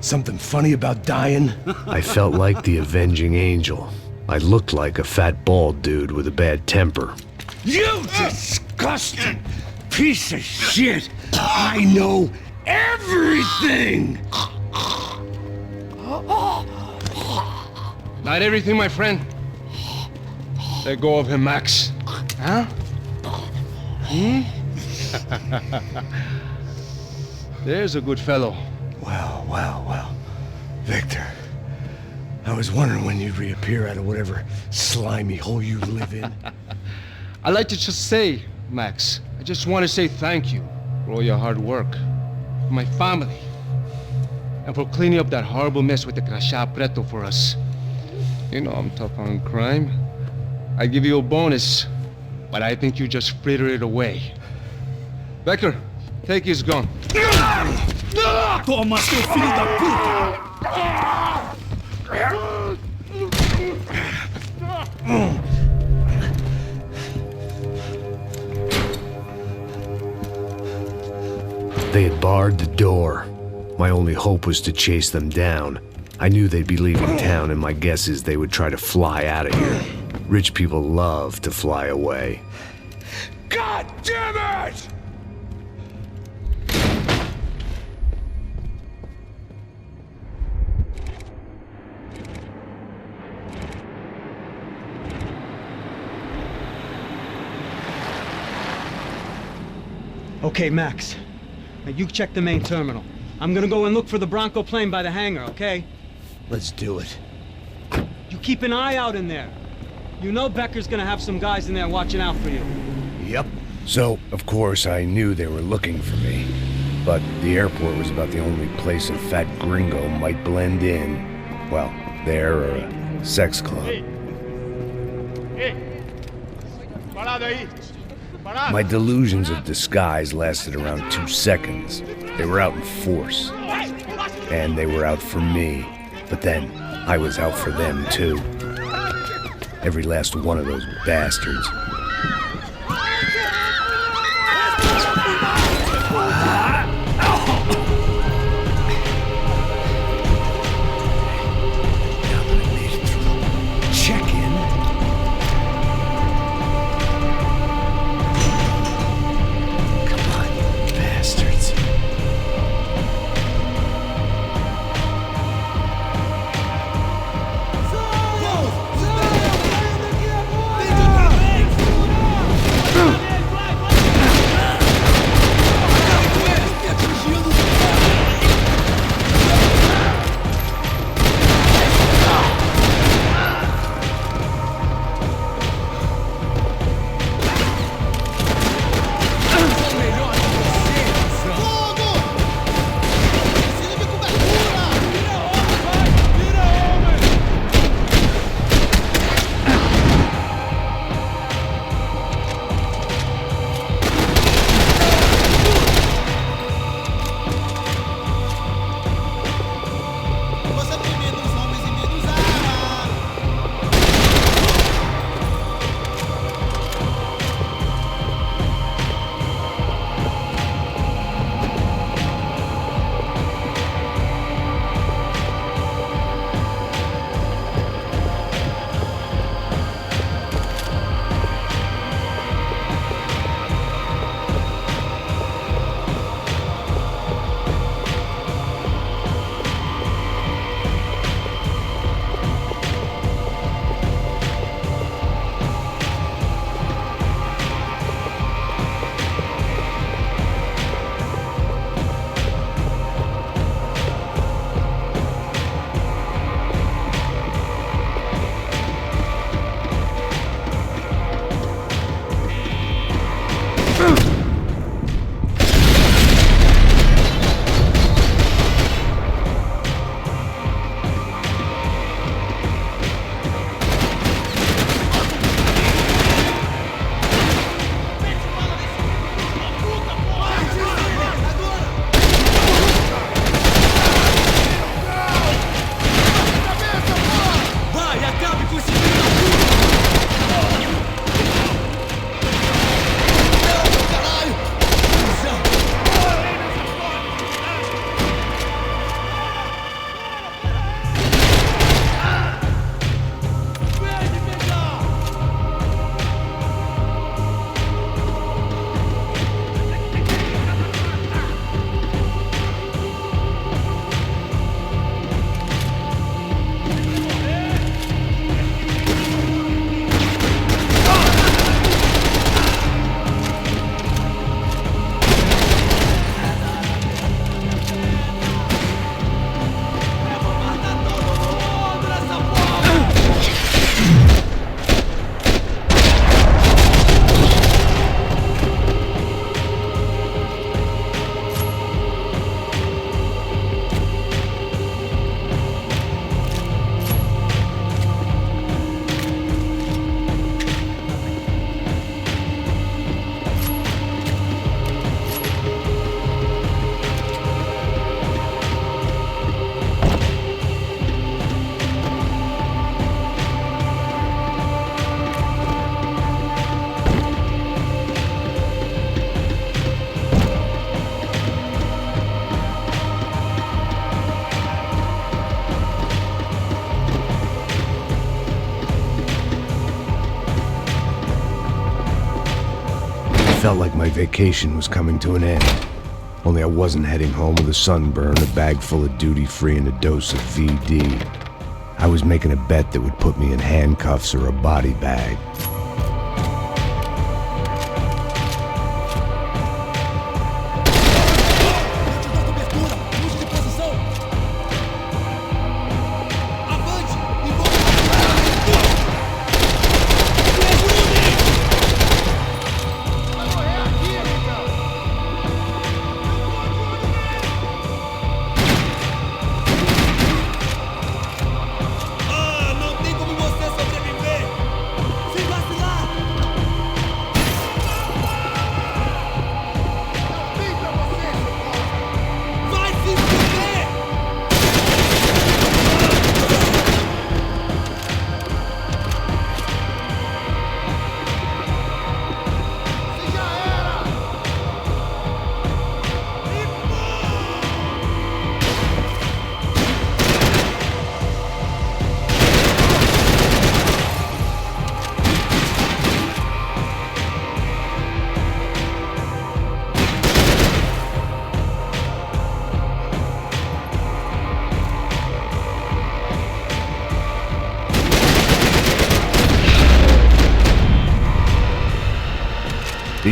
Something funny about dying? I felt like the avenging angel. I looked like a fat bald dude with a bad temper. You disgusting piece of shit! I know everything! Not everything, my friend. Let go of him, Max. Huh? There's a good fellow. Well, well, well. Victor, I was wondering when you'd reappear out of whatever slimy hole you live in. I'd like to just say, Max, I just want to say thank you for all your hard work, for my family, and for cleaning up that horrible mess with the Crachá Preto for us. You know I'm tough on crime. I give you a bonus, but I think you just fritter it away. Becker, take his gun. Toma, seu filho da puta! They had barred the door. My only hope was to chase them down. I knew they'd be leaving town, and my guess is they would try to fly out of here. Rich people love to fly away. God damn it! Okay, Max. Now you check the main terminal. I'm gonna go and look for the Bronco plane by the hangar, okay? Let's do it. You keep an eye out in there. You know Becker's gonna have some guys in there watching out for you. Yep. So, of course, I knew they were looking for me. But the airport was about the only place a fat gringo might blend in. Well, there or a sex club. My delusions of disguise lasted around 2 seconds. They were out in force. And they were out for me. But then, I was out for them too. Every last one of those bastards. Felt like my vacation was coming to an end. Only I wasn't heading home with a sunburn, a bag full of duty-free, and a dose of VD. I was making a bet that would put me in handcuffs or a body bag.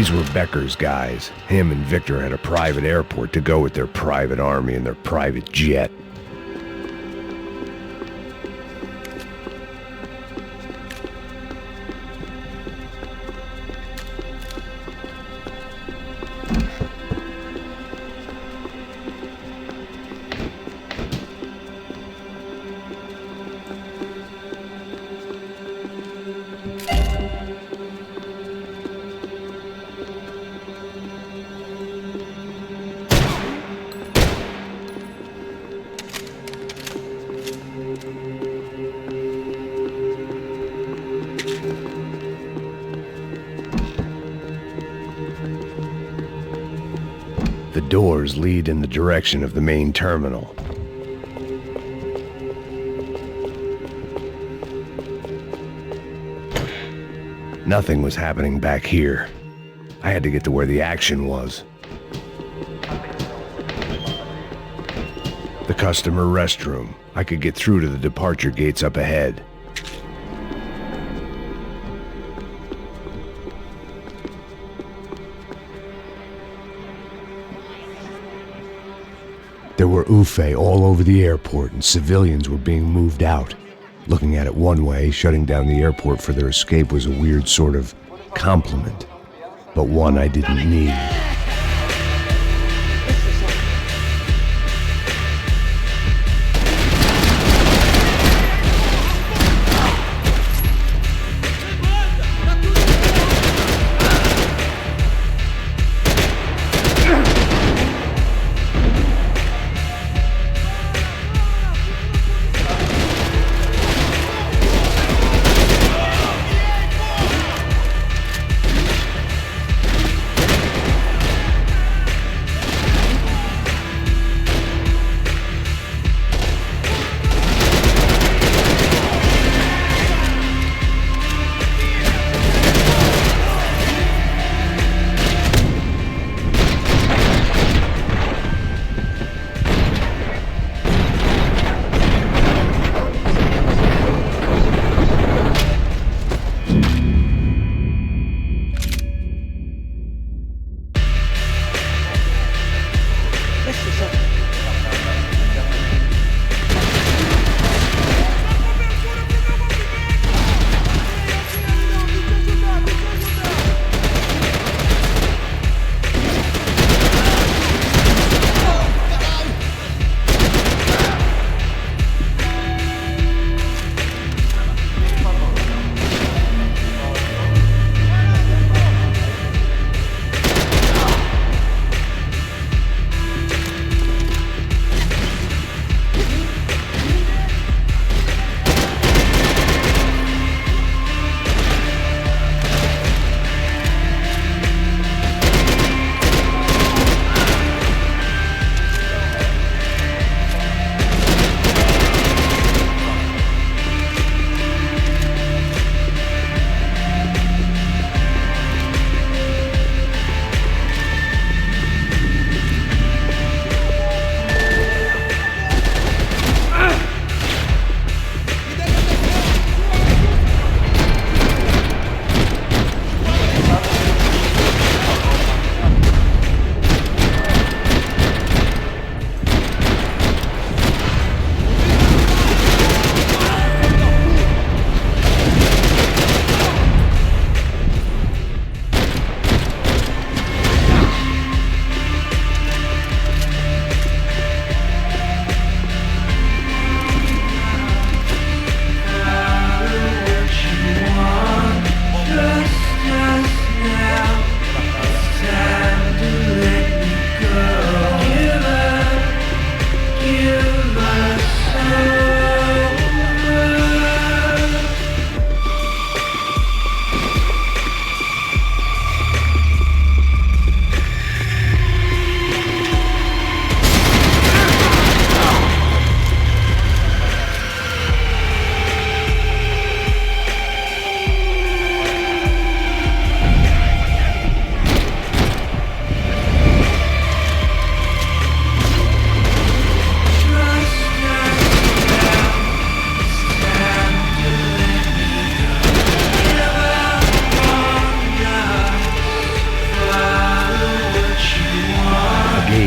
These were Becker's guys. Him and Victor had a private airport to go with their private army and their private jet. The doors lead in the direction of the main terminal. Nothing was happening back here. I had to get to where the action was. The customer restroom. I could get through to the departure gates up ahead. There were UFE all over the airport, and civilians were being moved out. Looking at it one way, shutting down the airport for their escape was a weird sort of compliment, but one I didn't need.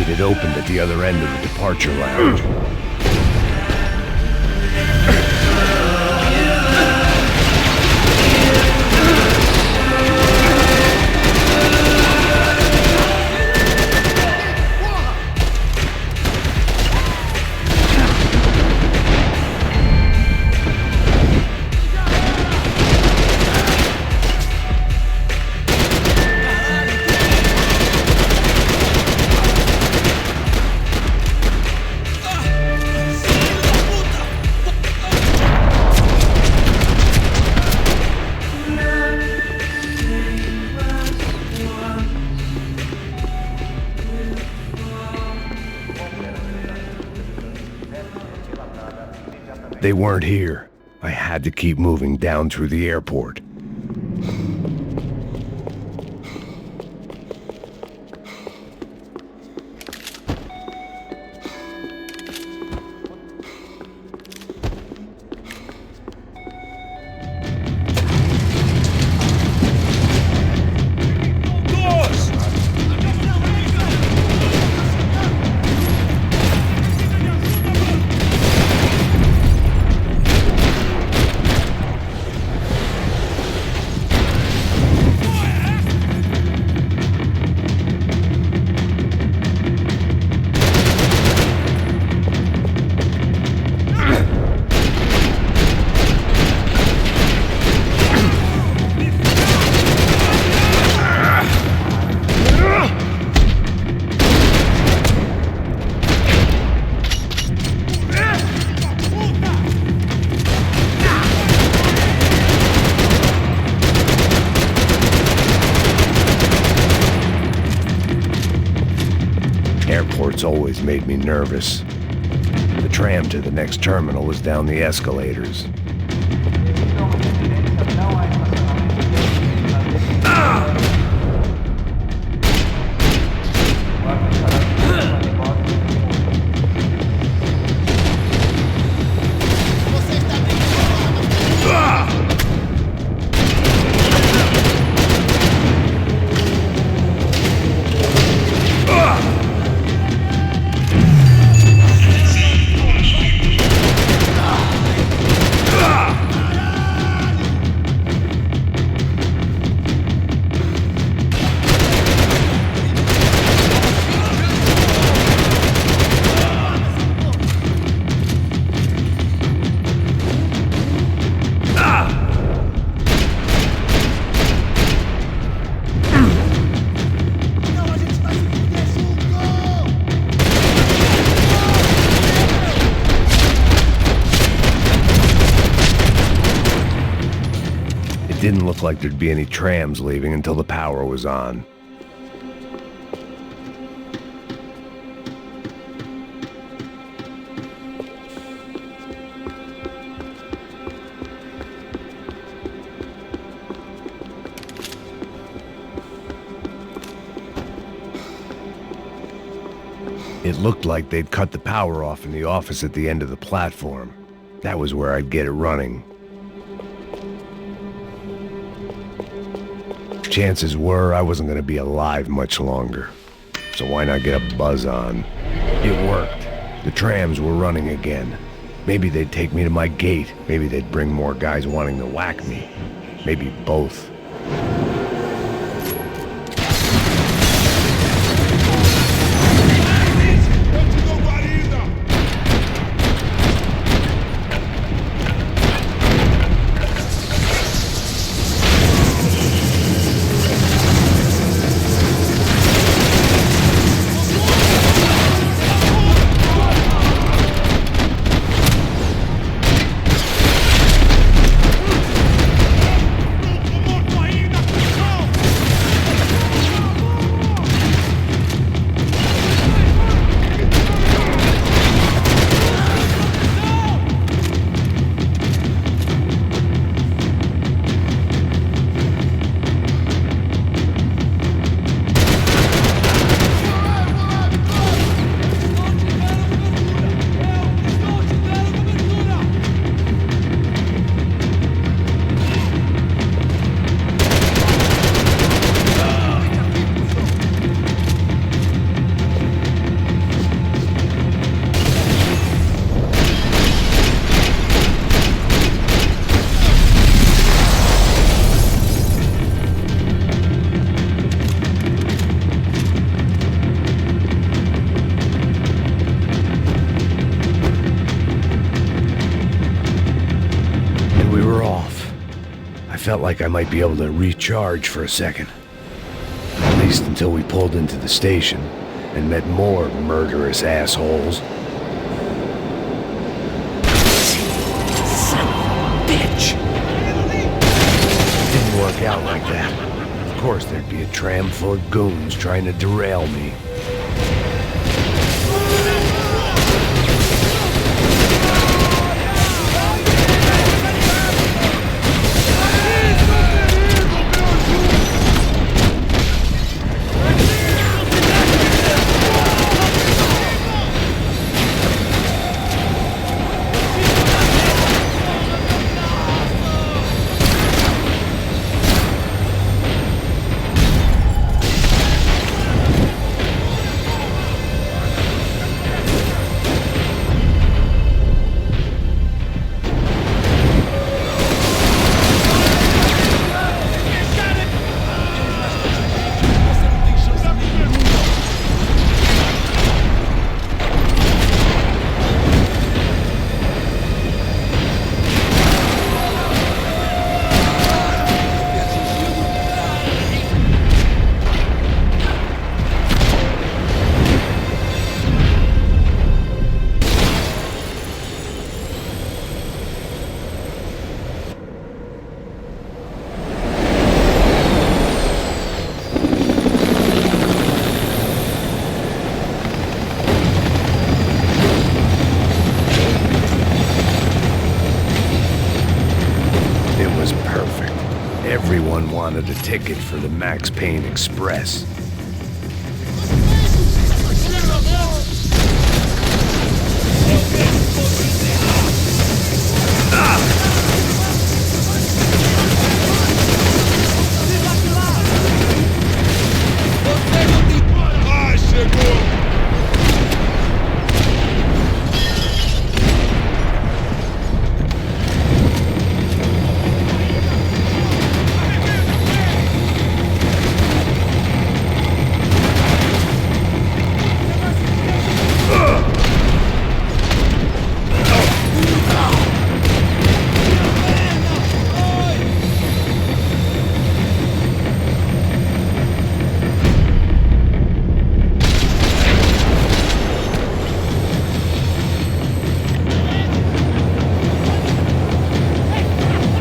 gate had opened at the other end of the departure lounge. They weren't here. I had to keep moving down through the airport. Airports always made me nervous. The tram to the next terminal was down the escalators. Didn't look like there'd be any trams leaving until the power was on. It looked like they'd cut the power off in the office at the end of the platform. That was where I'd get it running. Chances were I wasn't going to be alive much longer, so why not get a buzz on? It worked. The trams were running again. Maybe they'd take me to my gate. Maybe they'd bring more guys wanting to whack me. Maybe both. felt like I might be able to recharge for a second. At least until we pulled into the station and met more murderous assholes. Son of a bitch! Didn't work out like that. Of course there'd be a tram full of goons trying to derail me. Everyone wanted a ticket for the Max Payne Express.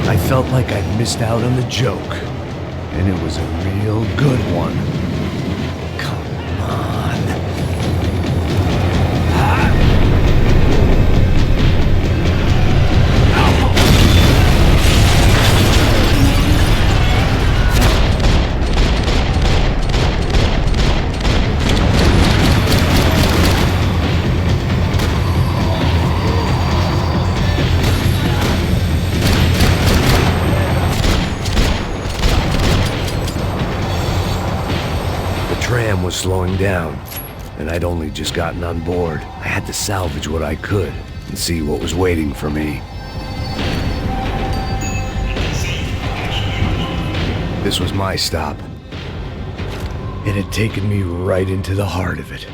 I felt like I'd missed out on the joke, and it was a real good one. Come on. The tram was slowing down, and I'd only just gotten on board. I had to salvage what I could and see what was waiting for me. This was my stop. It had taken me right into the heart of it.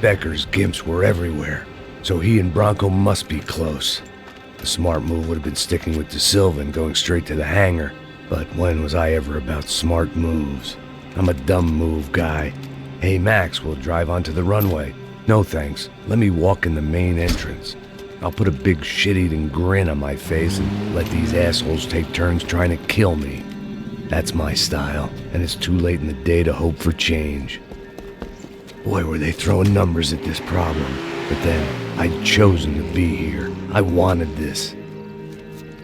Becker's gimps were everywhere, so he and Bronco must be close. The smart move would have been sticking with De Silva and going straight to the hangar, but when was I ever about smart moves? I'm a dumb move guy. Hey Max, we'll drive onto the runway. No thanks, let me walk in the main entrance. I'll put a big shit-eating grin on my face and let these assholes take turns trying to kill me. That's my style, and it's too late in the day to hope for change. Boy, were they throwing numbers at this problem. But then, I'd chosen to be here. I wanted this.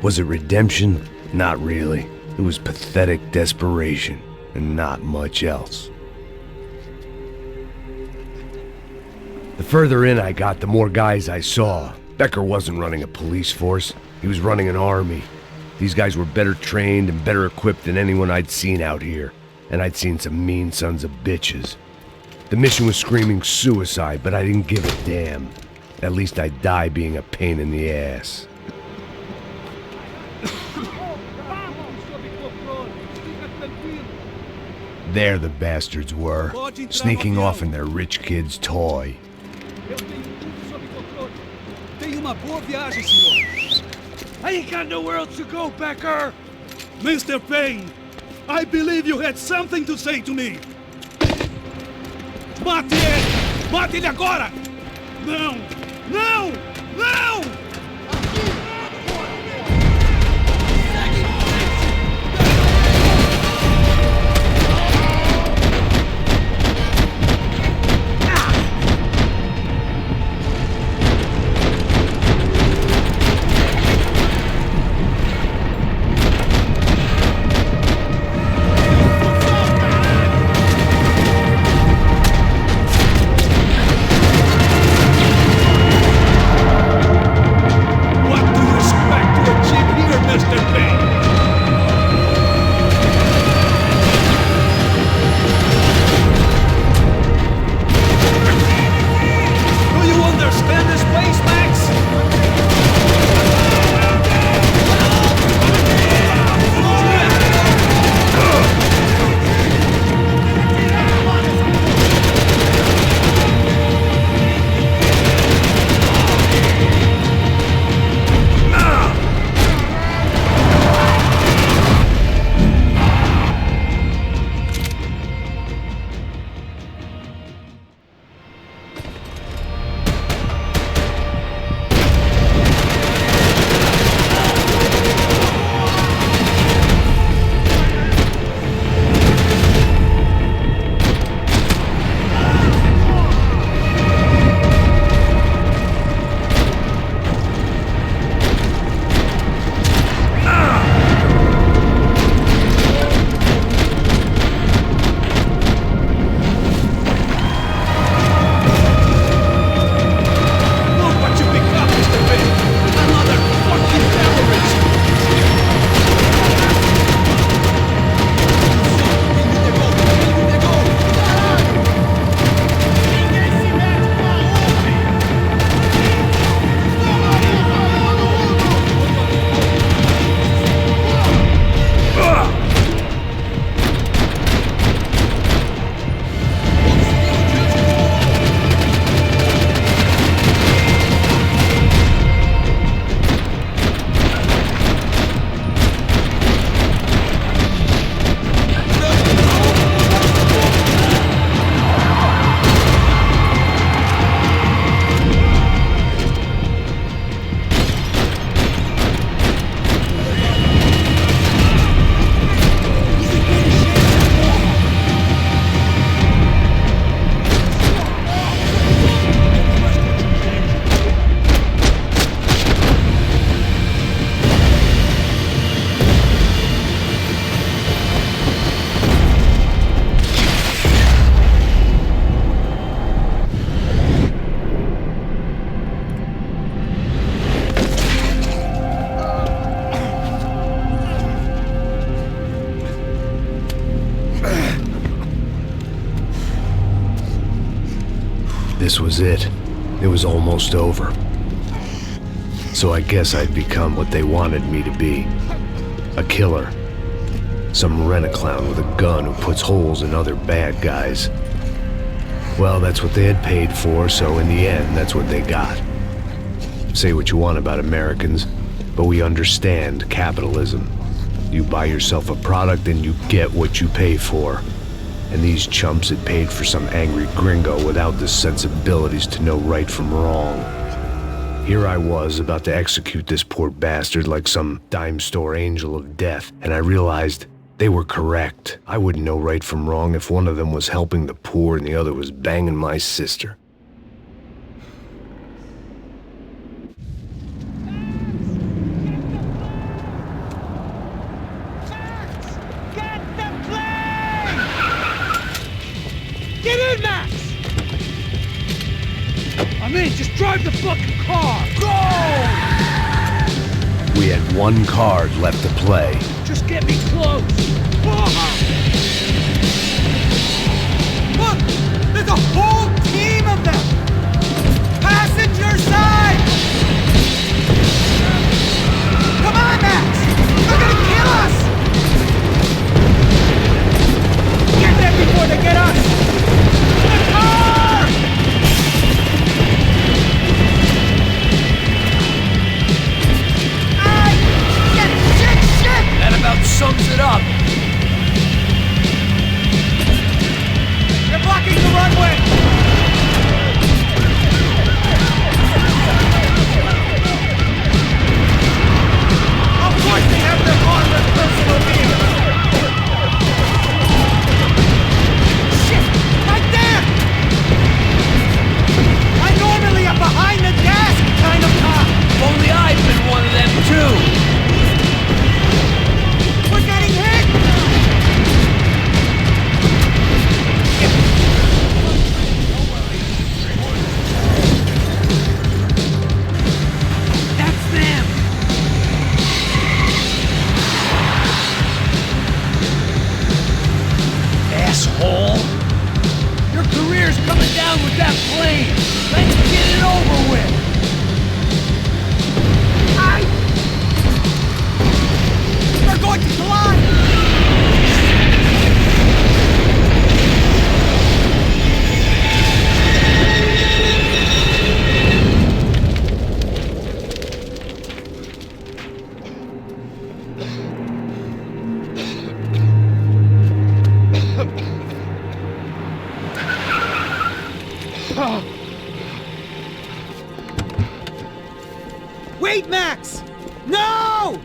Was it redemption? Not really. It was pathetic desperation, and not much else. The further in I got, the more guys I saw. Becker wasn't running a police force. He was running an army. These guys were better trained and better equipped than anyone I'd seen out here. And I'd seen some mean sons of bitches. The mission was screaming suicide, but I didn't give a damn. At least I'd die being a pain in the ass. There the bastards were, sneaking off in their rich kid's toy. Tenha uma boa viagem, senhor. I ain't got nowhere else to go, Becker! Mr. Payne, I believe you had something to say to me. Mate ele! Mate ele agora! Não! Não! Não! This was it. It was almost over. So I guess I'd become what they wanted me to be. A killer. Some rent-a-clown with a gun who puts holes in other bad guys. Well, that's what they had paid for, so in the end, that's what they got. Say what you want about Americans, but we understand capitalism. You buy yourself a product and you get what you pay for. And these chumps had paid for some angry gringo without the sensibilities to know right from wrong. Here I was, about to execute this poor bastard like some dime store angel of death, and I realized they were correct. I wouldn't know right from wrong if one of them was helping the poor and the other was banging my sister. Get in, Max! I'm in, just drive the fucking car! Go! We had one card left to play. Just get me close! Look! There's a whole team of them! Passenger side! Come on, Max! They're gonna kill us! Get there before they get us! The car! That about sums Whoever's coming down with that plane, let's get it over with! They're going to collide! Wait, Max! No!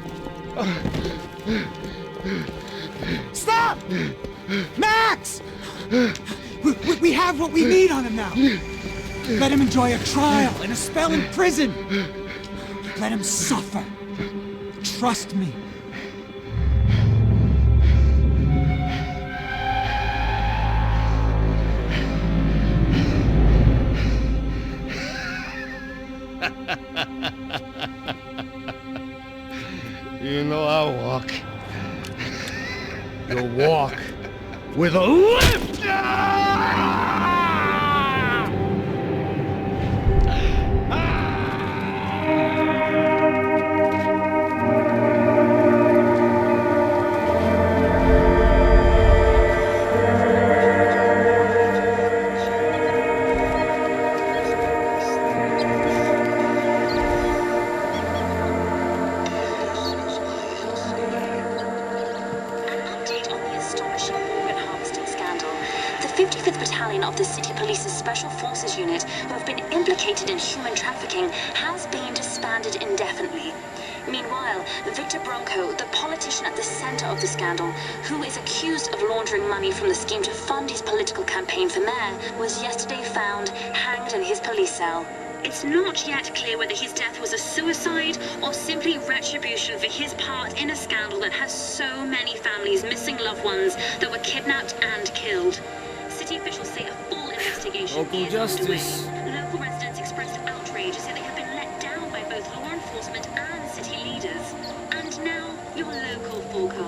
Stop! Max! We have what we need on him now. Let him enjoy a trial and a spell in prison. Let him suffer. Trust me. You know I'll walk. You'll walk with a lift! Of the City Police's Special Forces Unit, who have been implicated in human trafficking, has been disbanded indefinitely. Meanwhile, Victor Bronco, the politician at the center of the scandal, who is accused of laundering money from the scheme to fund his political campaign for mayor, was yesterday found hanged in his police cell. It's not yet clear whether his death was a suicide or simply retribution for his part in a scandal that has so many families missing loved ones that were kidnapped and killed. City officials say a full investigation is justice. underway. Local residents expressed outrage, say they have been let down by both law enforcement and city leaders. And now, your local forecast.